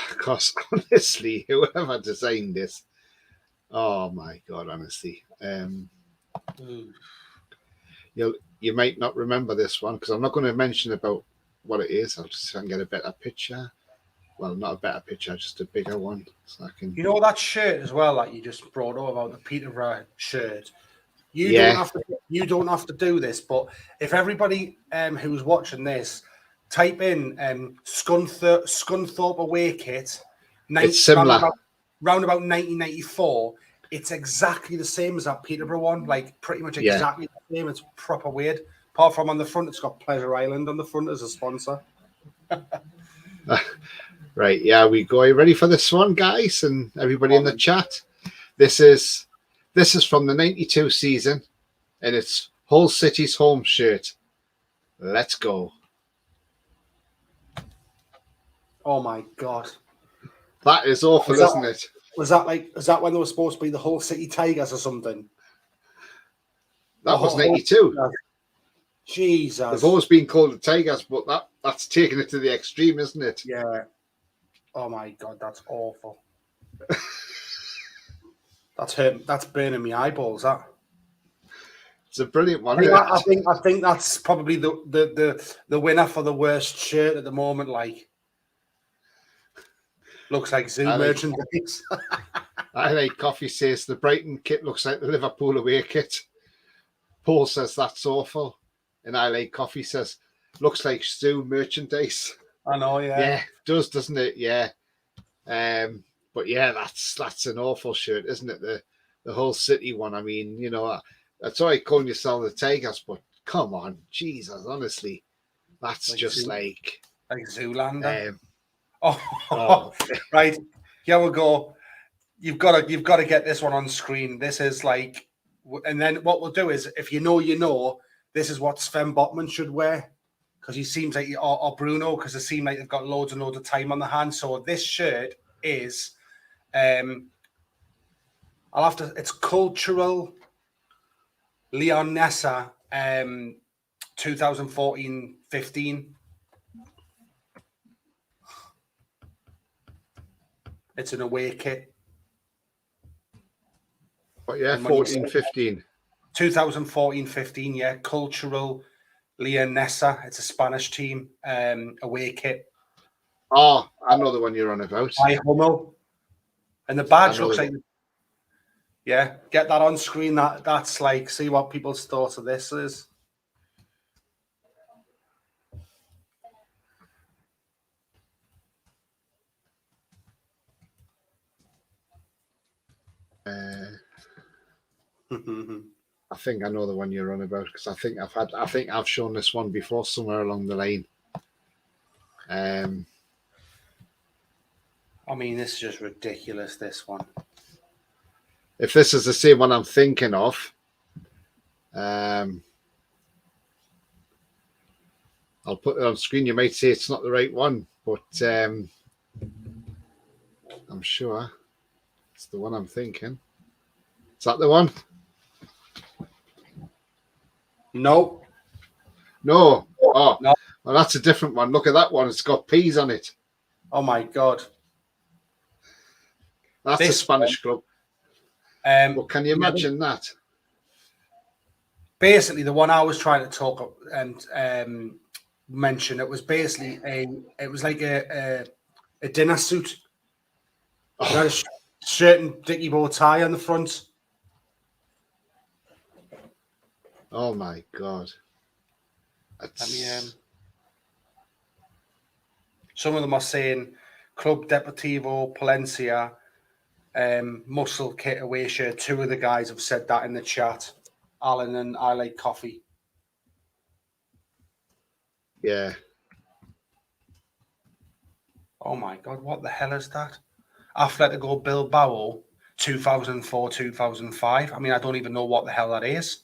Because honestly, whoever designed this, oh my god, honestly, you might not remember this one because I'm not going to mention about what it is. I'll just try and get a better picture. Well, not a better picture, just a bigger one, so I can. You know that shirt as well that you just brought up about the Peterborough shirt. You don't have to do this, but if everybody who's watching this type in Scunthorpe away kit, it's similar. Round about 1994. It's exactly the same as that Peterborough one, like pretty much exactly the same. It's proper weird. Apart from on the front, it's got Pleasure Island on the front as a sponsor. Right, yeah, we go. Are you ready for this one, guys, and everybody in the chat? This is from the 92 season, and it's Hull City's home shirt. Let's go. Oh my god, that is awful, isn't it? Was that when they were supposed to be the Hull City Tigers or something? That was 92. Jesus. They've always been called the Tigers, but that's taking it to the extreme, isn't it? Yeah. Oh my god, that's awful. That's burning me eyeballs, that. It's a brilliant one. I think that's probably the winner for the worst shirt at the moment, like. Looks like zoo merchandise. I like coffee says the Brighton kit looks like the Liverpool away kit. Paul says that's awful. in I Like Coffee says, looks like Stu merchandise. I know, Yeah, does, doesn't it? Yeah. But yeah, that's an awful shirt, isn't it? The whole City one. I mean, you know, that's all right calling yourself the Tigers, but come on, Jesus, honestly, that's like just like Zoolander. oh, Oh, right. Here we go. You've got to get this one on screen. This is like, and then what we'll do is, if you know, this is what Sven Botman should wear, because he seems like, or Bruno, because they seem like they've got loads and loads of time on the hands. So this shirt is, it's Cultural Leonessa, 2014-15. It's an away kit. But yeah, 14-15. 2014-15, yeah. Cultural Leonessa. It's a Spanish team, away kit. Oh, I know the one you're on about. By Hummel. And the badge looks like, yeah, get that on screen. That's like, see what people's thoughts of this is. I think I know the one you're on about, because I think I've shown this one before somewhere along the line. I mean, this is just ridiculous, this one. If this is the same one I'm thinking of, I'll put it on screen. You might say it's not the right one, but I'm sure it's the one I'm thinking. Is that the one? No. No. Oh, no. Well, that's a different one. Look at that one. It's got peas on it. Oh, my God. That's a Spanish club. But can you imagine that? Basically, the one I was trying to talk and mention, it was basically it was like a dinner suit. It had a shirt and dicky bow tie on the front. Oh my God! Some of them are saying Club Deportivo Palencia, muscle kit away shirt. Two of the guys have said that in the chat. Alan and I Like Coffee. Yeah. Oh my God, what the hell is that? Atletico Bilbao, 2004-2005. I mean, I don't even know what the hell that is.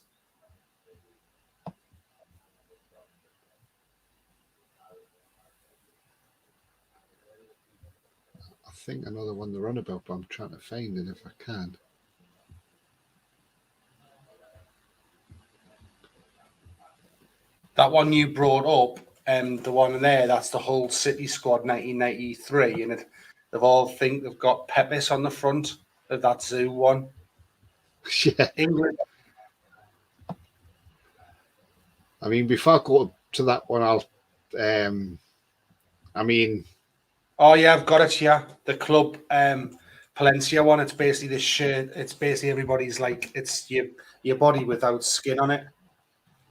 I think another one they're on about, but I'm trying to find it if I can. That one you brought up, the one there, that's the whole City squad 1993, and they've got Pepis on the front of that zoo one. Yeah. England. I mean, before I go to that one, Oh yeah, I've got it. Yeah, the Club Palencia one. It's basically this shirt. It's basically everybody's like, it's your body without skin on it,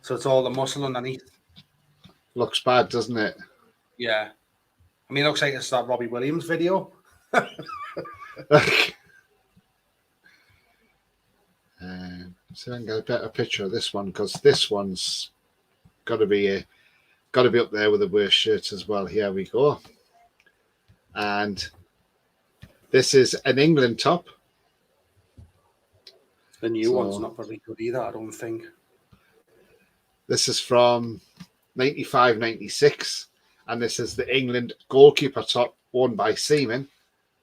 so it's all the muscle underneath. Looks bad, doesn't it? Yeah, I mean, it looks like it's that Robbie Williams video. So I can get a better picture of this one, because this one's got to be up there with the worst shirts as well. Here we go. And this is an England top. The new one's not very good either, I don't think. This is from 95-96, and this is the England goalkeeper top worn by Seaman.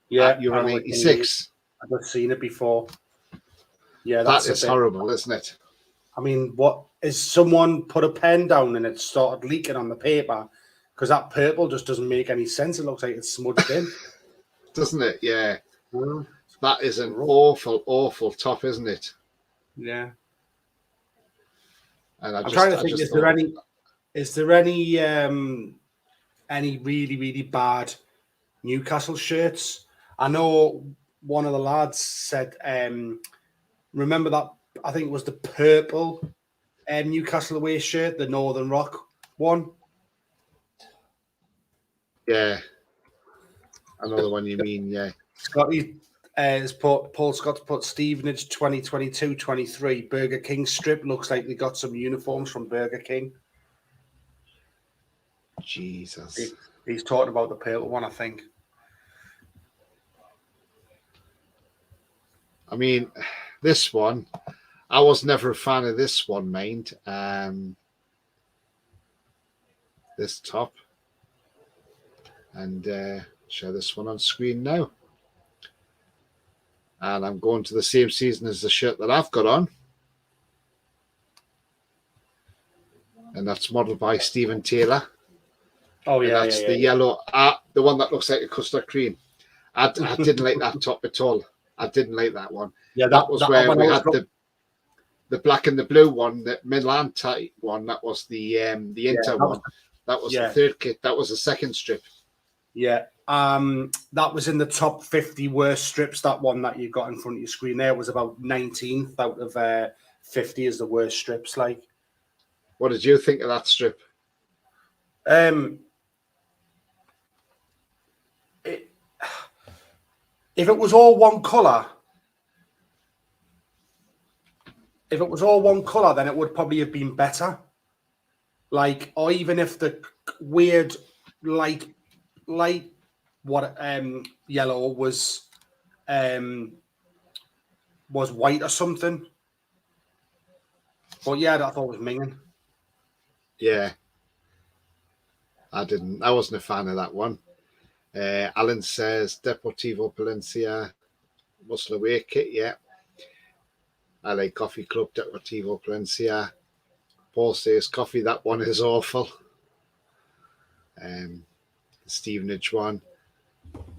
Yeah, Euro 96. I've seen it before. Yeah, that is horrible, isn't it? I mean, what is someone put a pen down and it started leaking on the paper? Because that purple just doesn't make any sense. It looks like it's smudged in. Doesn't it? Yeah. That is an awful, awful top, isn't it? Yeah. And I'm trying to think, is there any really, really bad Newcastle shirts? I know one of the lads said, remember that, I think it was the purple Newcastle away shirt, the Northern Rock one. Yeah, I know the one you mean. Yeah, Scotty has put Paul Scott's put Stevenage 2022-23 Burger King strip. Looks like they got some uniforms from Burger King. Jesus. He's talking about the purple one, I think. I mean, this one, I was never a fan of this one, mind. This top. And show this one on screen now. And I'm going to the same season as the shirt that I've got on. And that's modeled by Stephen Taylor. Oh, yeah. And that's the yellow, the one that looks like a custard cream. I didn't like that top at all. I didn't like that one. Yeah, that was where we had the black and the blue one, the Milan type one. That was the Inter one. That was the third kit. That was the second strip. Yeah. That was in the top 50 worst strips. That one that you got in front of your screen there was about 19th out of 50 as the worst strips. Like, what did you think of that strip? If it was all one colour, then it would probably have been better. Like, or even if the weird light what yellow was white or something. But yeah, I thought it was minging. Yeah, I wasn't a fan of that one. Alan says Deportivo Palencia Muscle Away kit. Yeah, LA Coffee Club Deportivo Palencia. Paul says coffee. That one is awful. The Stevenage one.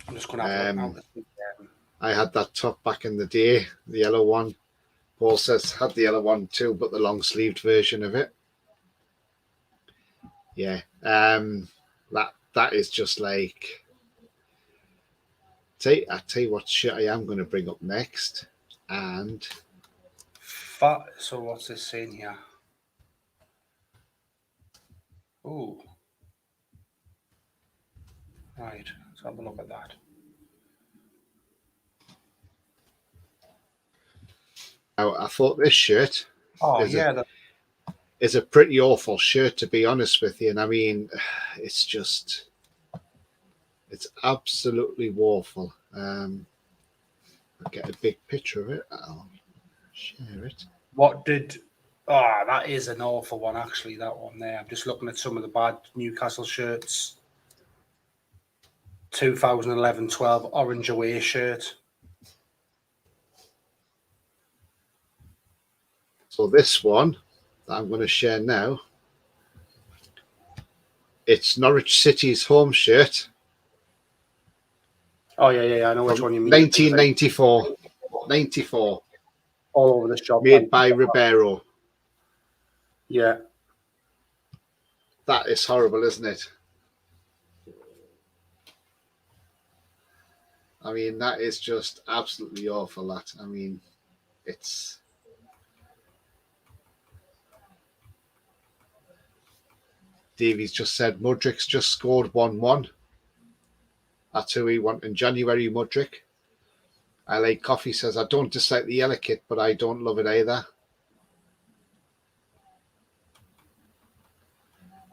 I'm just going to have a look now. I had that top back in the day, the yellow one. Paul says had the yellow one too, but the long sleeved version of it. Yeah, that is just like. I tell you what shirt I am going to bring up next, and so what's this saying here? Oh, right. Let's have a look at that. Now, I thought this shirt. Is a pretty awful shirt, to be honest with you. And I mean, it's absolutely woeful. I'll get a big picture of it. I'll share it. That is an awful one, actually, that one there. I'm just looking at some of the bad Newcastle shirts. 2011-12 orange away shirt. So this one that I'm going to share now, it's Norwich City's home shirt. Oh, yeah, I know which one you mean. 1994. 94. All over the shop. Made by Ribeiro. Yeah. That is horrible, isn't it? I mean, that is just absolutely awful, that. I mean, it's... Davies just said Mudrik's just scored 1-1. That's who we want in January, Mudrik. I like Coffee says, I don't dislike the yellow kit, but I don't love it either.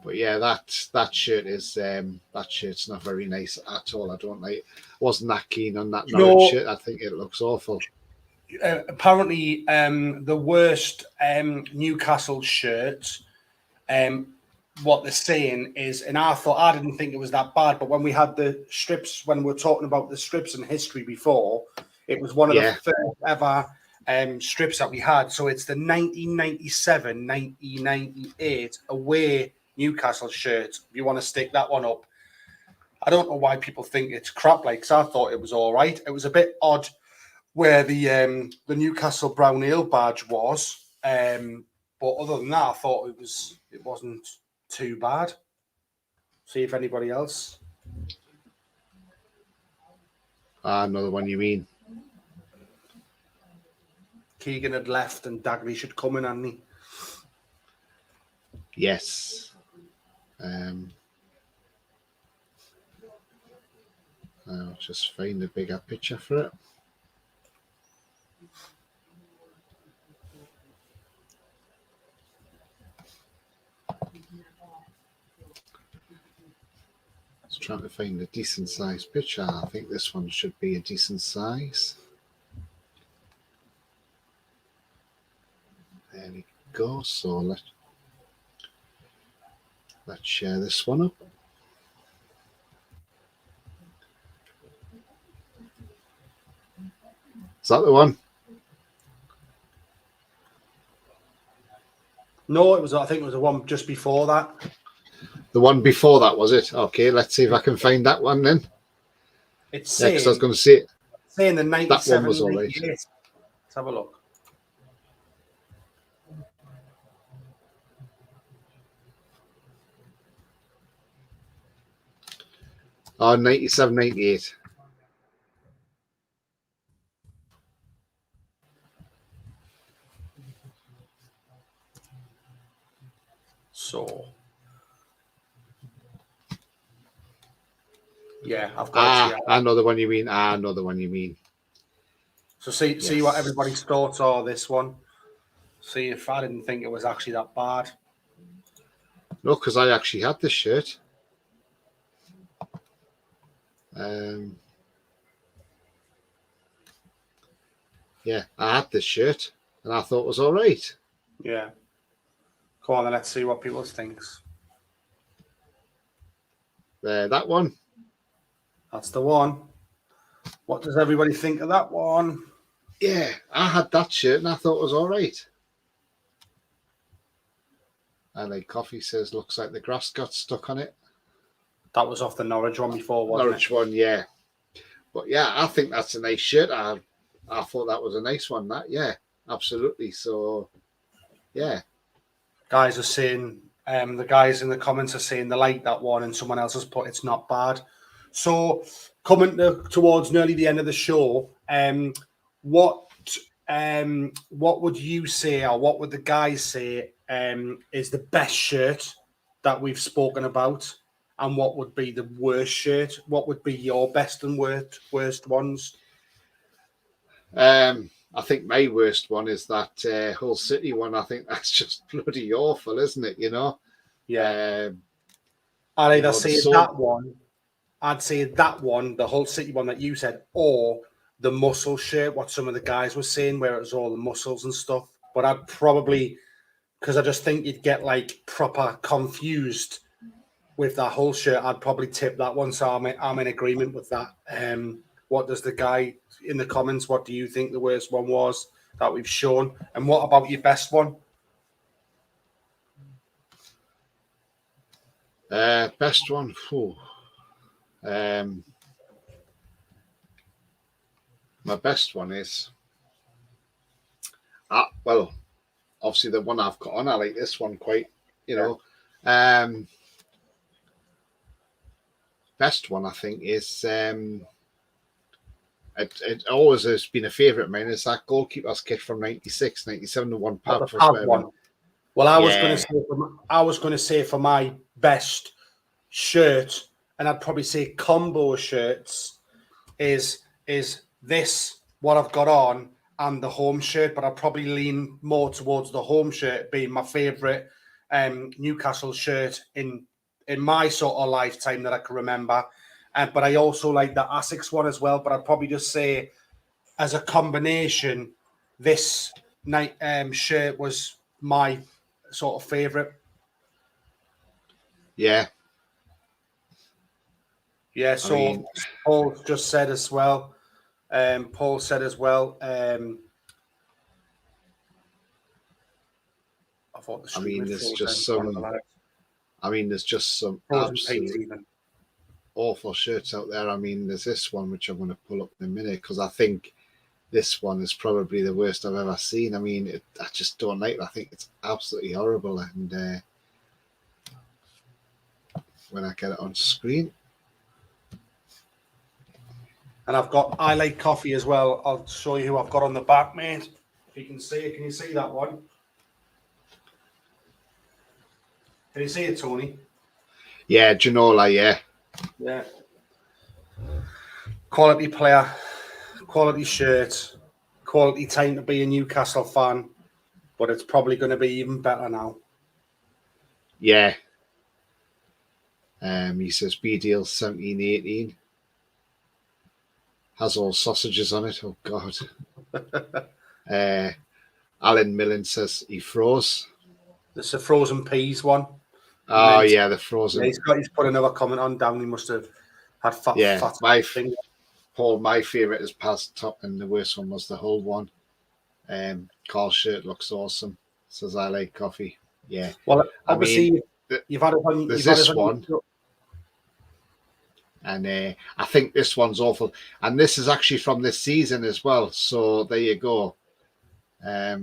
But yeah, that shirt is that shirt's not very nice at all. I don't like. Wasn't that keen on that Norwich shirt. I think it looks awful. Apparently, the worst Newcastle shirt. What they're saying is, and I didn't think it was that bad, but when we had the strips, when we were talking about the strips in history before, it was one of the first ever strips that we had. So it's the 1997-1998 away Newcastle shirt. If you want to stick that one up, I don't know why people think it's crap. Like, 'cause I thought it was all right. It was a bit odd where the Newcastle brown ale badge was, but other than that, I thought it wasn't too bad. See if anybody else. Another one you mean? Keegan had left and Dagley should come in, hadn't he? Yes. I'll just find a bigger picture for it. Just trying to find a decent size picture. I think this one should be a decent size. There we go. So let's share this one up. Is that the one? No, it was. I think it was the one just before that. The one before that, was it? Okay, let's see if I can find that one then. It's Yeah, saying, because I was going to say saying the 97, that one was all right. 98. Let's have a look. Oh, 97, 98. So, yeah, I've got it. I know the one you mean. I know the one you mean. So see what everybody's thoughts are. This one. See if I didn't think it was actually that bad. No, because I actually had this shirt. Yeah, I had this shirt, and I thought it was all right. Yeah. Come on, then let's see what people thinks. That one. That's the one. What does everybody think of that one? Yeah, I had that shirt, and I thought it was all right. LA Coffee says, looks like the grass got stuck on it. That was off the Norwich one before, wasn't Norwich it? one, yeah. But yeah, I think that's a nice shirt. I thought that was a nice one. That, yeah, absolutely. So, yeah. Guys are saying, the guys in the comments are saying they like that one, and someone else has put it's not bad. So, coming towards nearly the end of the show, what would you say, or what would the guys say, is the best shirt that we've spoken about, and what would be the worst shirt? What would be your best and worst ones? I think my worst one is that Hull City one. I think that's just bloody awful, isn't it? You know? Yeah. I'd either say that one. I'd say that one, the Hull City one that you said, or the muscle shirt, what some of the guys were saying, where it was all the muscles and stuff. But I'd probably, because I just think you'd get like proper confused with that Hull shirt, I'd probably tip that one. So I'm in agreement with that. What does the guy in the comments, what do you think the worst one was that we've shown? And what about your best one? Best one. My best one is, well, obviously the one I've got on. I like this one quite, you know. Best one I think is it always has been a favourite of mine. Is that goalkeeper's kit from 96, 97, the one pad for one. Well, I was going to say for my best shirt, and I'd probably say combo shirts is this what I've got on and the home shirt, but I'd probably lean more towards the home shirt being my favourite Newcastle shirt in my sort of lifetime that I can remember. But I also like the Asics one as well. But I'd probably just say, as a combination, this night shirt was my sort of favourite. Yeah. Yeah, so Paul just said as well. Paul said as well. I thought there's just some. There's just some absolute awful shirts out there. I mean, there's this one which I'm going to pull up in a minute because I think this one is probably the worst I've ever seen. I mean, I just don't like it. I think it's absolutely horrible. And when I get it on screen. And I like coffee as well. I'll show you who I've got on the back, mate. If you can see it, can you see that one? Can you see it, Tony? Yeah, Ginola, yeah. Yeah. Quality player, quality shirt, quality time to be a Newcastle fan, but it's probably going to be even better now. Yeah. He says B deal 1718. Has all sausages on it. Oh God. Alan Millen says he froze. There's a frozen peas one. Oh yeah, the frozen. Yeah, he's put another comment on down. He must have had fat Paul, my favourite is past top, and the worst one was the Hull one. Carl's shirt looks awesome. Says I like coffee. Yeah. Well, obviously you've had it on. There's this one. And I think this one's awful. And this is actually from this season as well. So there you go. There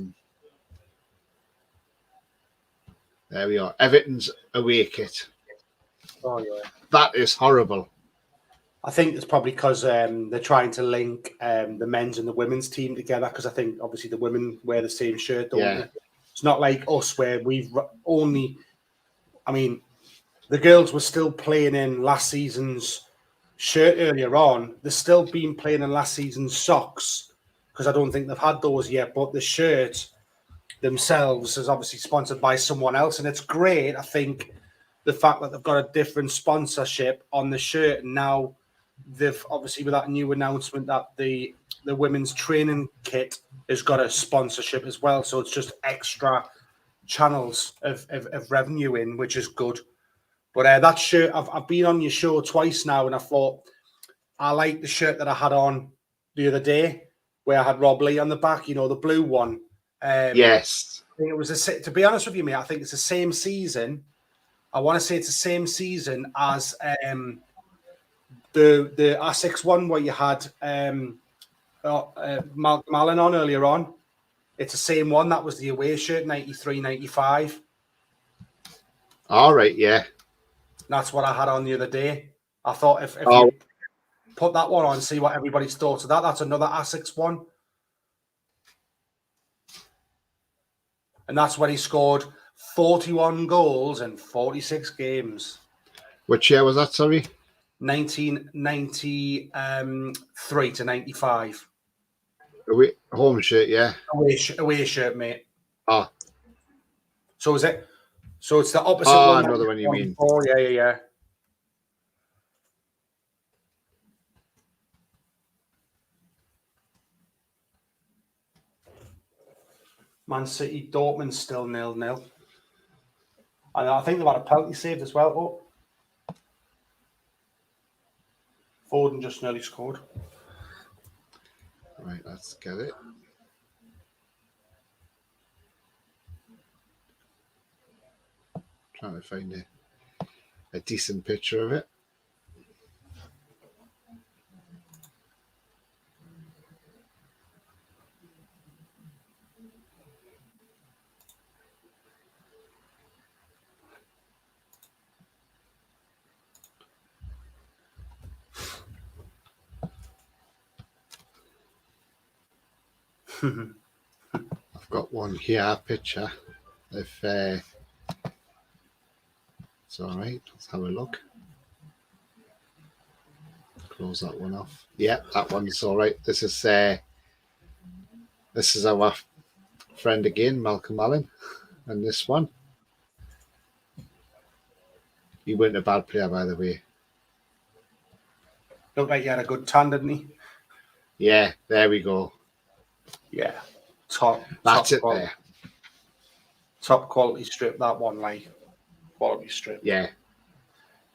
we are. Everton's away kit. Oh, yeah. That is horrible. I think it's probably because they're trying to link the men's and the women's team together, because I think obviously the women wear the same shirt, don't they? It's not like us where we've only... I mean, the girls were still playing in last season's shirt earlier on. They're still been playing in last season's socks, because I don't think they've had those yet, but the shirt themselves is obviously sponsored by someone else, and it's great. I think the fact that they've got a different sponsorship on the shirt, and now they've obviously, with that new announcement that the women's training kit has got a sponsorship as well, so it's just extra channels of revenue in, which is good. But that shirt, I've been on your show twice now, and I thought I like the shirt that I had on the other day, where I had Rob Lee on the back, you know, the blue one. Yes. I think it was to be honest with you, mate, I think it's the same season. I want to say it's the same season as the Essex one where you had Malcolm Allen on earlier on. It's the same one. That was the away shirt, 93, 95. All right, yeah. That's what I had on the other day. I thought if you put that one on, see what everybody's thoughts of that. That's another Essex one. And that's when he scored 41 goals in 46 games. Which year was that, sorry? 1993 to 95. Home shirt, yeah. Away shirt, mate. Oh. So is it? So it's the opposite one. Oh, another one you mean. Oh, yeah. Man City, Dortmund still 0-0. And I think they've had a penalty saved as well. Oh. Foden just nearly scored. Right, let's get it. Trying to find a decent picture of it. I've got one here, picture. If it's all right, let's have a look. Close that one off. Yeah, that one's all right. This is our friend again, Malcolm Allen, and this one. He wasn't a bad player, by the way. Looked like he had a good tan, didn't he? Yeah, there we go. Yeah, top. That's top it quality, there. Top quality strip, that one, like quality strip. Yeah,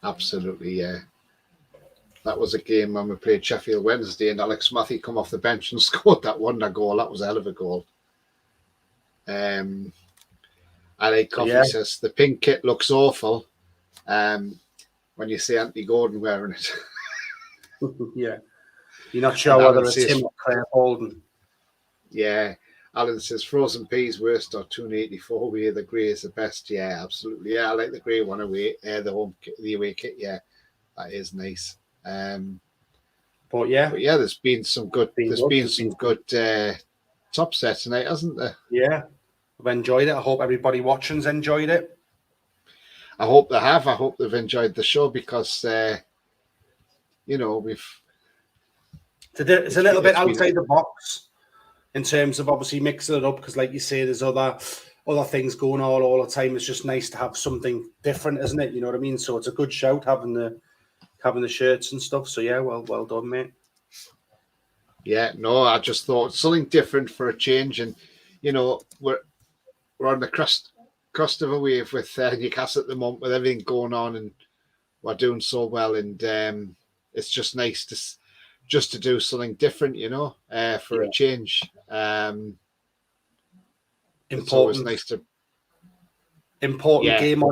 absolutely, yeah. That was a game when we played Sheffield Wednesday and Alex Matthew come off the bench and scored that wonder goal. That was a hell of a goal. Ali Coffee says, the pink kit looks awful when you see Anthony Gordon wearing it. Yeah. You're not sure whether it's him or Claire Holden. Yeah. Alan says, frozen peas worst or 284. We the grey is the best. Yeah, absolutely. Yeah, I like the grey one away. The away kit. Yeah, that is nice. But yeah, there's been some good. Top set tonight, hasn't there? Yeah, I've enjoyed it. I hope everybody watching's enjoyed it. I hope they have. I hope they've enjoyed the show because you know It's a little bit it's been outside the box in terms of obviously mixing it up because, like you say, there's other things going on all the time. It's just nice to have something different, isn't it? You know what I mean? So it's a good shout having the shirts and stuff. So yeah, well done, mate. Yeah, no, I just thought something different for a change, and you know we're on the crust of a wave with Newcastle at the moment with everything going on, and we're doing so well, and it's just nice to do something different, you know, for a change. It's always Important, nice to important game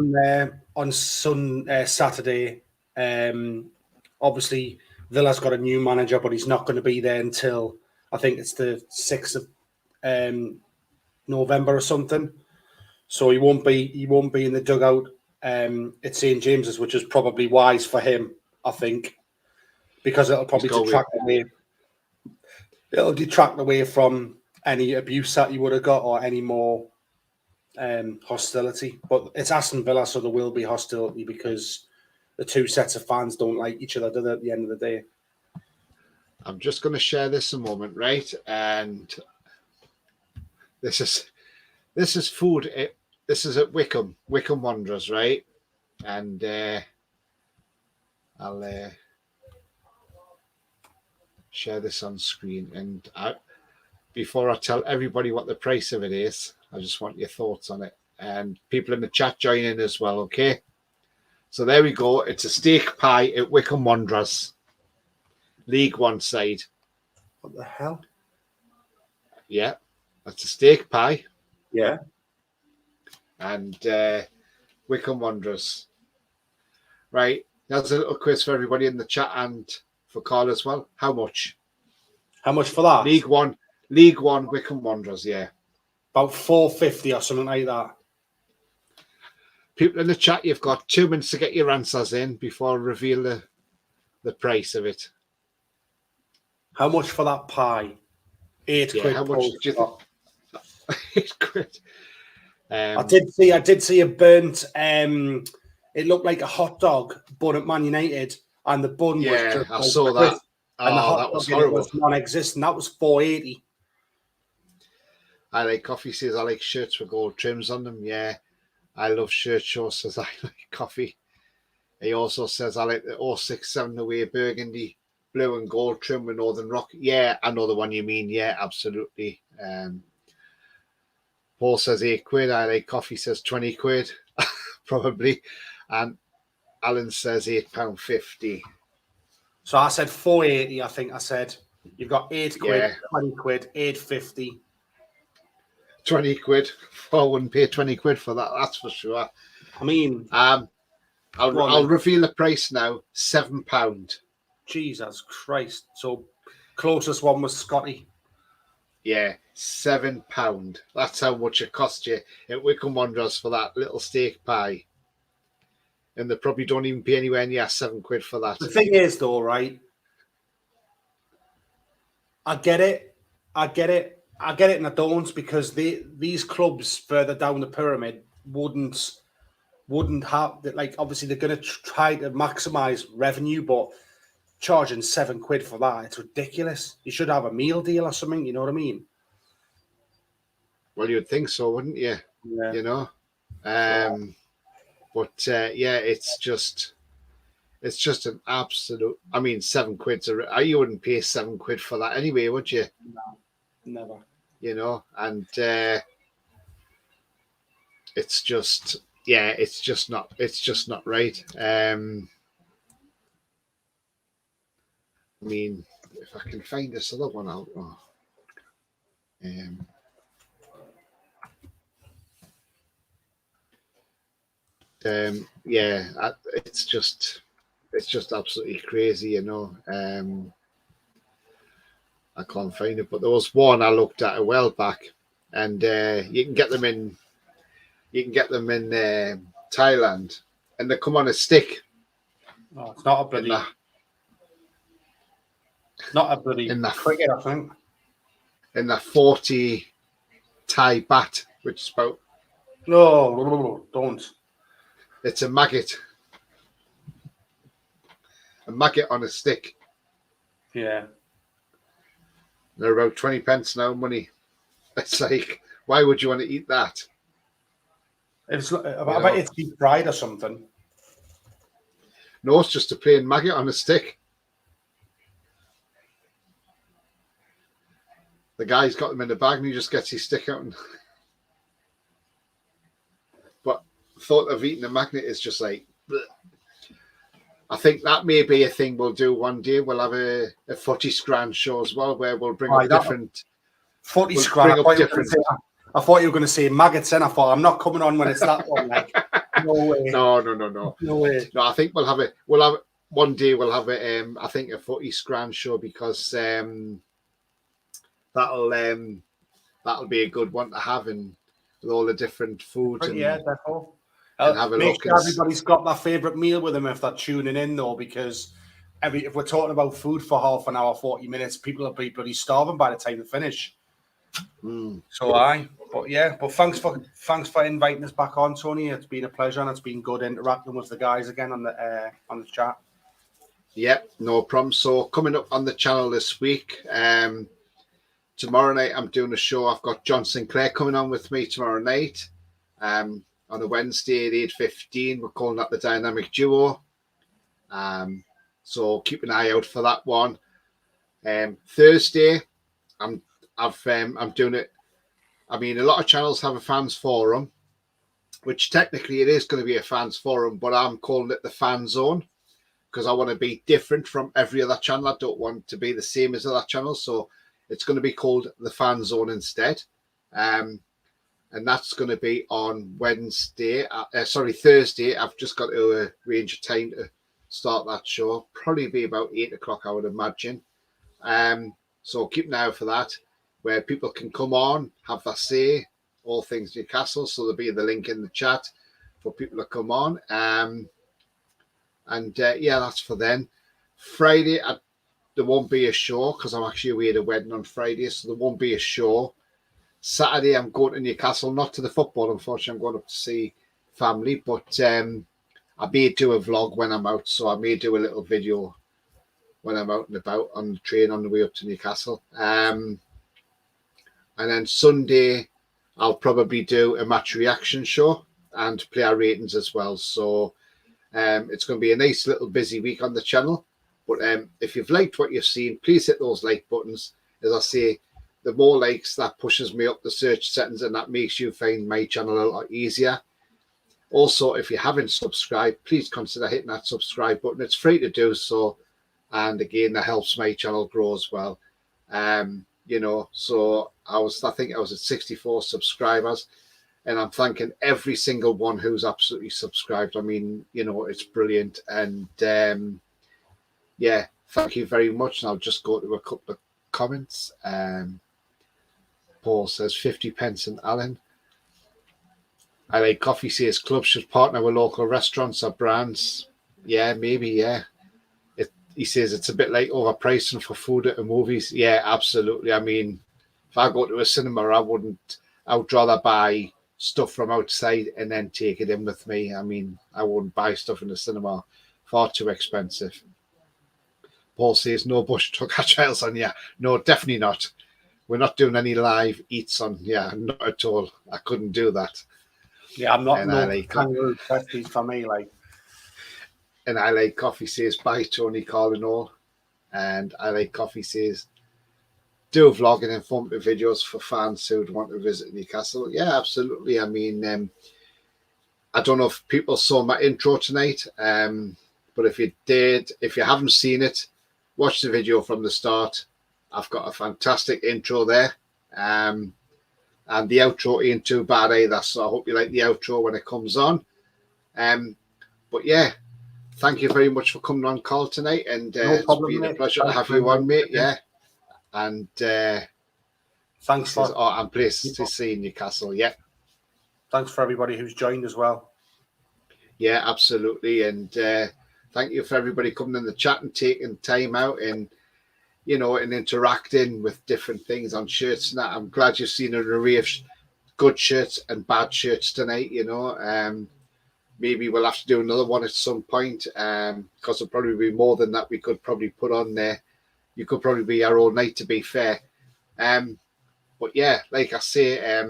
on Saturday. Obviously, Villa's got a new manager, but he's not going to be there until I think it's the 6th of November or something. So he won't be in the dugout at St James's, which is probably wise for him, I think, because it'll probably detract away from any abuse that he would have got or any more hostility. But it's Aston Villa, so there will be hostility because the two sets of fans don't like each other, do they, at the end of the day? I'm just going to share this a moment, right? And this is food. This is at Wycombe Wanderers, right? And I'll share this on screen. And before I tell everybody what the price of it is, I just want your thoughts on it. And people in the chat join in as well, okay? So there we go. It's a steak pie at Wycombe Wanderers, League One side. What the hell? Yeah, that's a steak pie. Yeah. And Wycombe Wanderers. Right, there's a little quiz for everybody in the chat and for Carl as well. How much? How much for that? League One, Wycombe Wanderers, yeah. About $4.50 or something like that. People in the chat, you've got 2 minutes to get your answers in before I reveal the price of it. How much for that pie? £8. How much do you think? £8. I did see a burnt. It looked like a hot dog bun at Man United, and the bun was just I saw that. And the hot that was dog horrible. was non-existent. That was $4.80. I like coffee. Says I like shirts with gold trims on them. Yeah, I love shirt shorts. Says I like coffee. He also says I like the 067 away burgundy, blue and gold trim with Northern Rock. Yeah, I know the one you mean. Yeah, absolutely. Paul says £8. I like coffee. Says £20, probably. And Alan says £8.50. So I said $4.80. I think I said you've got £8, Yeah. £20, £8.50. £20. I wouldn't pay £20 for that. That's for sure. I mean, I'll reveal the price now. £7. Jesus Christ! So closest one was Scotty. Yeah, £7. That's how much it cost you at Wycombe Wanderers for that little steak pie. And they probably don't even pay anywhere near £7 for that. The thing is, though, right? I get it, and I don't, because these clubs further down the pyramid wouldn't have, like, obviously they're going to try to maximize revenue, but charging £7 for that, it's ridiculous. You should have a meal deal or something. You know what I mean? Well, you'd think so, wouldn't you? Yeah. You know, but yeah, it's just an absolute. I mean, £7. You wouldn't pay £7 for that anyway, would you? No, never. You know, and it's just not right. I mean, if I can find this other one out. It's just absolutely crazy, you know. I can't find it, but there was one I looked at a while back, and you can get them in Thailand, and they come on a stick. Oh, it's not a bloody. Cricket, I think. In the 40 Thai baht, which is about. No, don't. It's a maggot. A maggot on a stick. Yeah. They're about 20 pence now, money. It's like, why would you want to eat that? I bet it's deep fried or something. No, it's just a plain maggot on a stick. The guy's got them in the bag and he just gets his stick out. But thought of eating a magnet is just like, bleh. I think that may be a thing we'll do one day. We'll have a footy scran show as well, where we'll bring up different footy scran. I thought you were going to say maggots, and I thought I'm not coming on when it's that one. Like, no way. No way. No, I think we'll have one day. We'll have I think a footy scran show, because that'll be a good one to have, and with all the different foods. Yeah, definitely. Have a Make look. Sure everybody's got their favourite meal with them if they're tuning in, though, because if we're talking about food for half an hour, 40 minutes, people will be bloody starving by the time they finish. But thanks for inviting us back on, Tony. It's been a pleasure, and it's been good interacting with the guys again on the chat. Yeah, no problem. So coming up on the channel this week, tomorrow night I'm doing a show. I've got John Sinclair coming on with me tomorrow night. On a Wednesday at 8:15, we're calling that the Dynamic Duo. So keep an eye out for that one. Thursday, I'm doing it. I mean, a lot of channels have a fans forum, which technically it is going to be a fans forum, but I'm calling it the Fan Zone, because I want to be different from every other channel. I don't want to be the same as other channels, so it's going to be called the Fan Zone instead. And that's going to be on Thursday. I've just got to arrange a time to start that show. Probably be about 8 o'clock, I would imagine. So keep an eye out for that, where people can come on, have their say, all things Newcastle. So there'll be the link in the chat for people to come on. That's for then. Friday, there won't be a show, because I'm actually away at a wedding on Friday, so there won't be a show. Saturday, I'm going to Newcastle, not to the football, unfortunately. I'm going up to see family, but I may do a vlog when I'm out, so I may do a little video when I'm out and about on the train on the way up to Newcastle. And then Sunday, I'll probably do a match reaction show and player ratings as well. So it's going to be a nice little busy week on the channel. But if you've liked what you've seen, please hit those like buttons. As I say, the more likes, that pushes me up the search settings, and that makes you find my channel a lot easier. Also, if you haven't subscribed, please consider hitting that subscribe button. It's free to do so, and again, that helps my channel grow as well. So I think I was at 64 subscribers, and I'm thanking every single one who's absolutely subscribed. I mean, it's brilliant, and thank you very much. And I'll just go to a couple of comments. Paul says 50 pence in Allen. I Like Coffee says clubs should partner with local restaurants or brands. Yeah, maybe, yeah. He says it's a bit like overpricing for food at the movies. Yeah, absolutely. I mean, if I go to a cinema, I would rather buy stuff from outside and then take it in with me. I mean, I wouldn't buy stuff in the cinema. Far too expensive. Paul says no bush took our trials on. Yeah, no, definitely not. We're not doing any live eats on. Yeah, not at all. I couldn't do that. Yeah, I'm not. Kangaroo testes for me, like. And I Like Coffee says bye, Tony Carlinall. And I Like Coffee says do a vlog and informative videos for fans who would want to visit Newcastle. Yeah, absolutely. I mean, I don't know if people saw my intro tonight, but if you haven't seen it, watch the video from the start. I've got a fantastic intro there. And the outro ain't too bad either. So I hope you like the outro when it comes on. But yeah, thank you very much for coming on, Carl, tonight. And it's been a pleasure to have you on, mate. Yeah. And thanks for. I'm pleased to see Newcastle. Yeah. Thanks for everybody who's joined as well. Yeah, absolutely. And thank you for everybody coming in the chat and taking time out and and interacting with different things on shirts and that. I'm glad you've seen an array of good shirts and bad shirts tonight. maybe we'll have to do another one at some point, because there'll probably be more than that we could probably put on there. You could probably be here all night, to be fair. But yeah, like I say,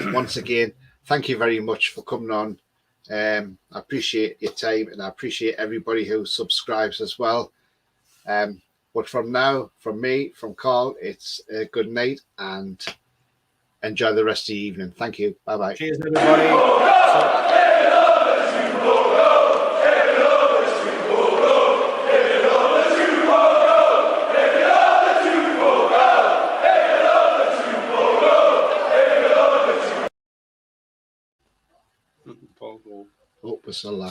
once again, thank you very much for coming on. I appreciate your time, and I appreciate everybody who subscribes as well. But from now, from me, from Carl, it's a good night and enjoy the rest of the evening. Thank you. Bye bye. Cheers, everybody. Oh, we're still live.